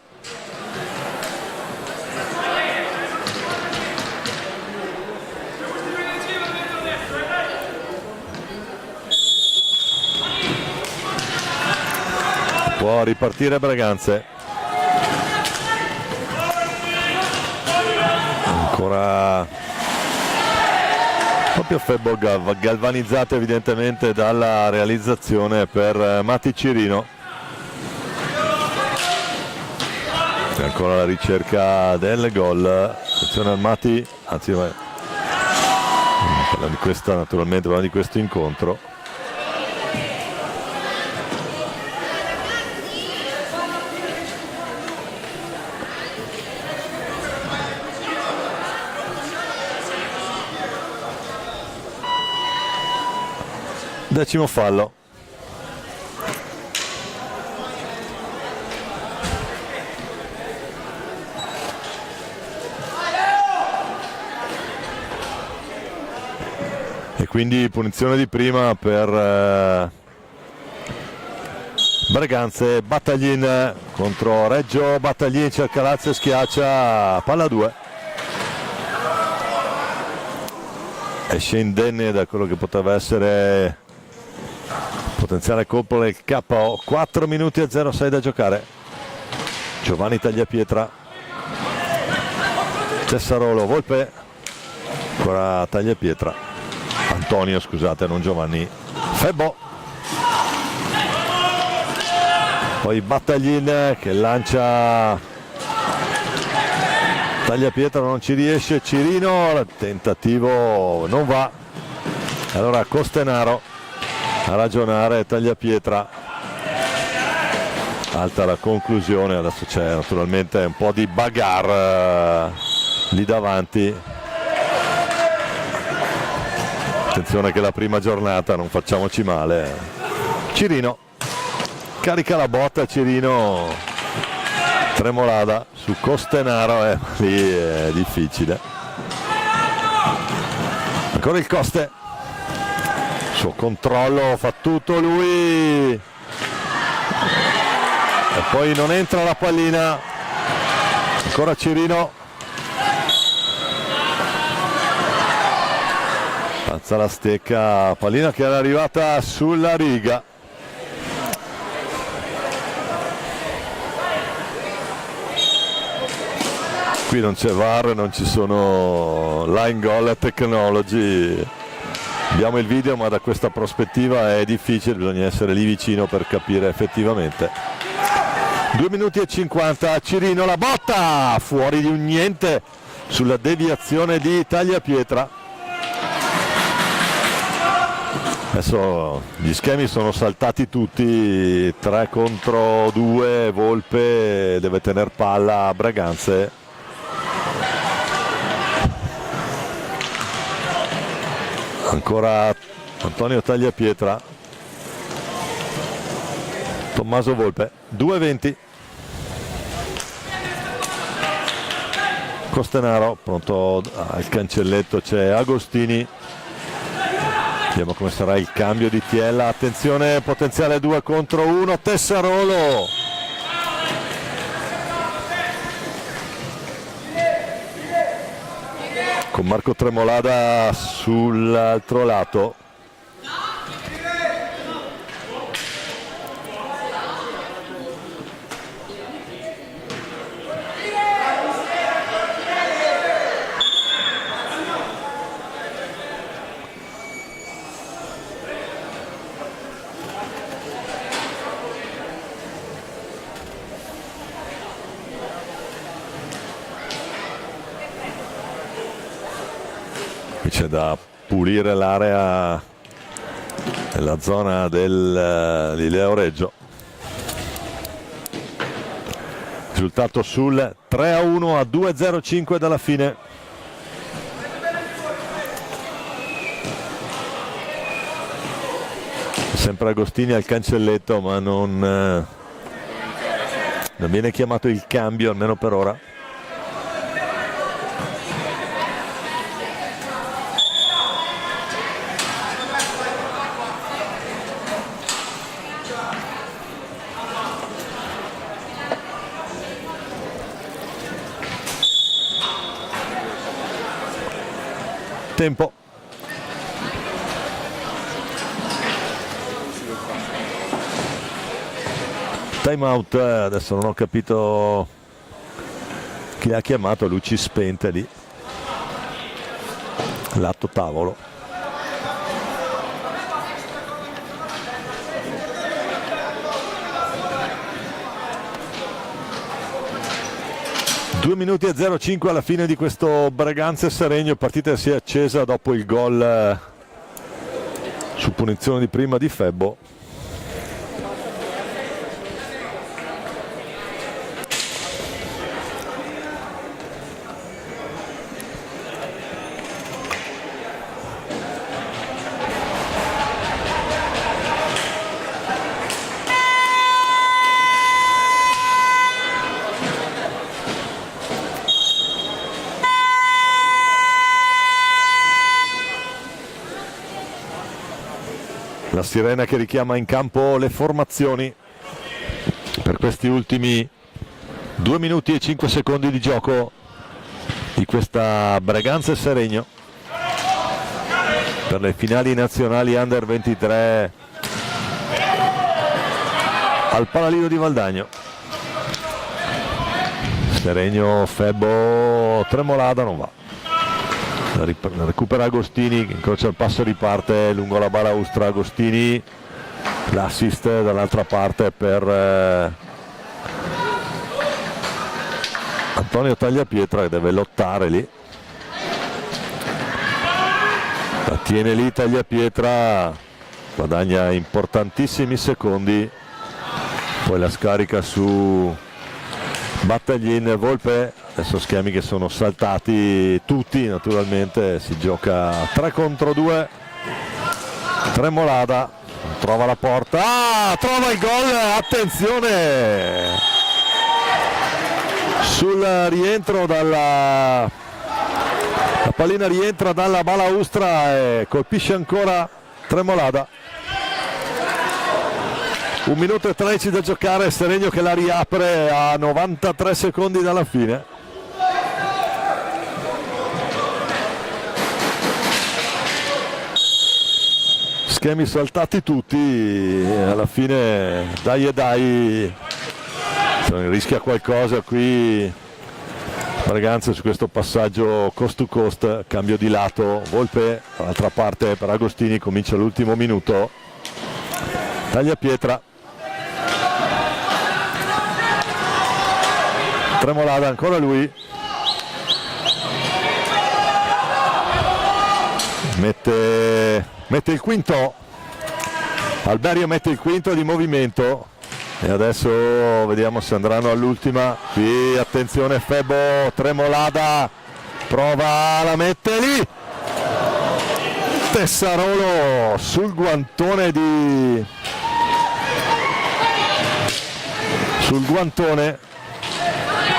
Può ripartire Braganza, ancora proprio Febbo galvanizzato evidentemente dalla realizzazione per Mati Cirino. E ancora la ricerca del gol, attenzione al Mati, anzi parliamo di questa, naturalmente parliamo di questo incontro. Decimo fallo. E quindi punizione di prima per Braganza. Battaglin contro Reggio, Battaglin cerca Lazio e schiaccia, palla 2. esce indenne da quello che poteva essere potenziale colpo del KO. 4 minuti e 06 da giocare. Giovanni Tagliapietra, Tessarolo, Volpe, ancora Tagliapietra, Antonio scusate, non Giovanni, Febbo, poi Battaglin che lancia Tagliapietra, non ci riesce, Cirino, il tentativo non va, allora Costenaro a ragionare, Tagliapietra, alta la conclusione. Adesso c'è naturalmente un po' di bagarre lì davanti. Attenzione che è la prima giornata, non facciamoci male. Cirino carica la botta, Cirino, tremolada su Costenaro, lì è difficile. Ancora il Coste, suo controllo, fa tutto lui e poi non entra la pallina. Ancora Cirino, alza la stecca, pallina che era arrivata sulla riga. Qui non c'è VAR, non ci sono line goal technology, abbiamo il video ma da questa prospettiva è difficile, bisogna essere lì vicino per capire effettivamente. 2 minuti e 50, Cirino, la botta fuori di un niente sulla deviazione di Tagliapietra. Adesso gli schemi sono saltati tutti, 3 contro 2, Volpe deve tener palla a Braganze. Ancora Antonio Tagliapietra, Tommaso Volpe, 2-20. Costenaro pronto al cancelletto, c'è Agostini, vediamo come sarà il cambio di Tiella. Attenzione, potenziale 2 contro 1, Tessarolo, con Marco Tremolada sull'altro lato. C'è da pulire l'area nella zona di Leo Reggio. Risultato sul 3-1 a 2:05 dalla fine. Sempre Agostini al cancelletto, ma non viene chiamato il cambio, almeno per ora. Tempo. Time out, adesso non ho capito chi ha chiamato, luci spente lì, lato tavolo. Due minuti e 05 alla fine di questo Braganza Seregno, partita che si è accesa dopo il gol su punizione di prima di Febbo. La sirena che richiama in campo le formazioni per questi ultimi 2 minuti e 5 secondi di gioco di questa Braganza Seregno. per le finali nazionali Under 23 al Palalino di Valdagno. Seregno, Febbo, Tremolada non va. Recupera Agostini, incrocia il passo, riparte lungo la balaustra. Agostini, l'assist dall'altra parte per Antonio Tagliapietra, che deve lottare lì. La tiene lì Tagliapietra, guadagna importantissimi secondi, poi la scarica su Battaglin. Volpe, adesso schemi che sono saltati tutti, naturalmente si gioca 3 contro 2. Tremolada trova la porta, trova il gol, attenzione sul rientro la pallina rientra dalla balaustra e colpisce ancora Tremolada. 1 minuto e 13 da giocare, Seregno che la riapre a 93 secondi dalla fine. Schemi saltati tutti, alla fine dai e dai, rischia qualcosa qui Braganza su questo passaggio cost to cost, cambio di lato. Volpe dall'altra parte per Agostini, comincia l'ultimo minuto. Tagliapietra, Tremolada, ancora lui, mette il quinto, Alberio mette il quinto di movimento e adesso vediamo se andranno all'ultima. Qui attenzione Febbo, Tremolada prova, la mette lì, Tessarolo sul guantone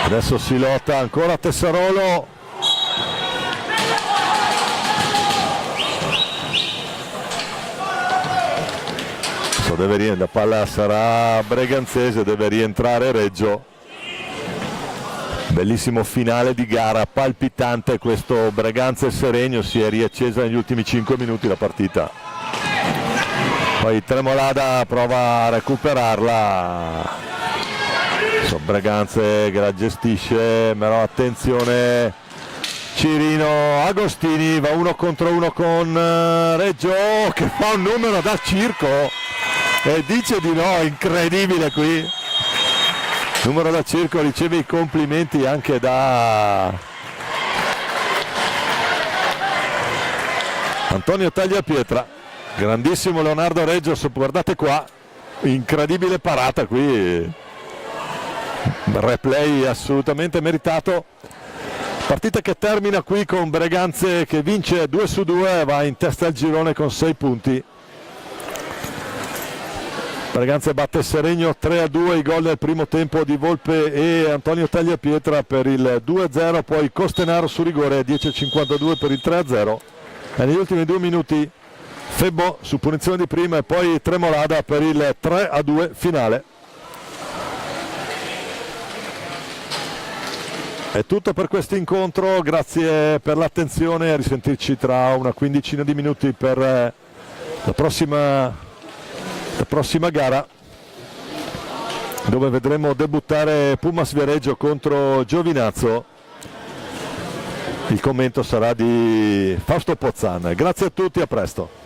adesso si lotta ancora Tessarolo, la palla sarà breganzese, deve rientrare Reggio. Bellissimo finale di gara, palpitante questo Braganza e Seregno, si è riaccesa negli ultimi 5 minuti la partita. Poi Tremolada prova a recuperarla, Braganza che la gestisce, però attenzione Cirino, Agostini va 1 contro 1 con Reggio che fa un numero da circo e dice di no, incredibile qui, numero da circo, riceve i complimenti anche da Antonio Tagliapietra. Grandissimo Leonardo Reggio, guardate qua, incredibile parata qui, replay assolutamente meritato. Partita che termina qui con Braganza che vince 2-2, va in testa al girone con 6 punti. Braganza batte Seregno 3-2, i gol nel primo tempo di Volpe e Antonio Tagliapietra per il 2-0, poi Costenaro su rigore 10:52 per il 3-0 e negli ultimi 2 minuti Febbo su punizione di prima e poi Tremolada per il 3-2 finale. È tutto per questo incontro, grazie per l'attenzione, a risentirci tra una quindicina di minuti per la prossima gara, dove vedremo debuttare Pumas Viareggio contro Giovinazzo. Il commento sarà di Fausto Pozzan. Grazie a tutti, a presto.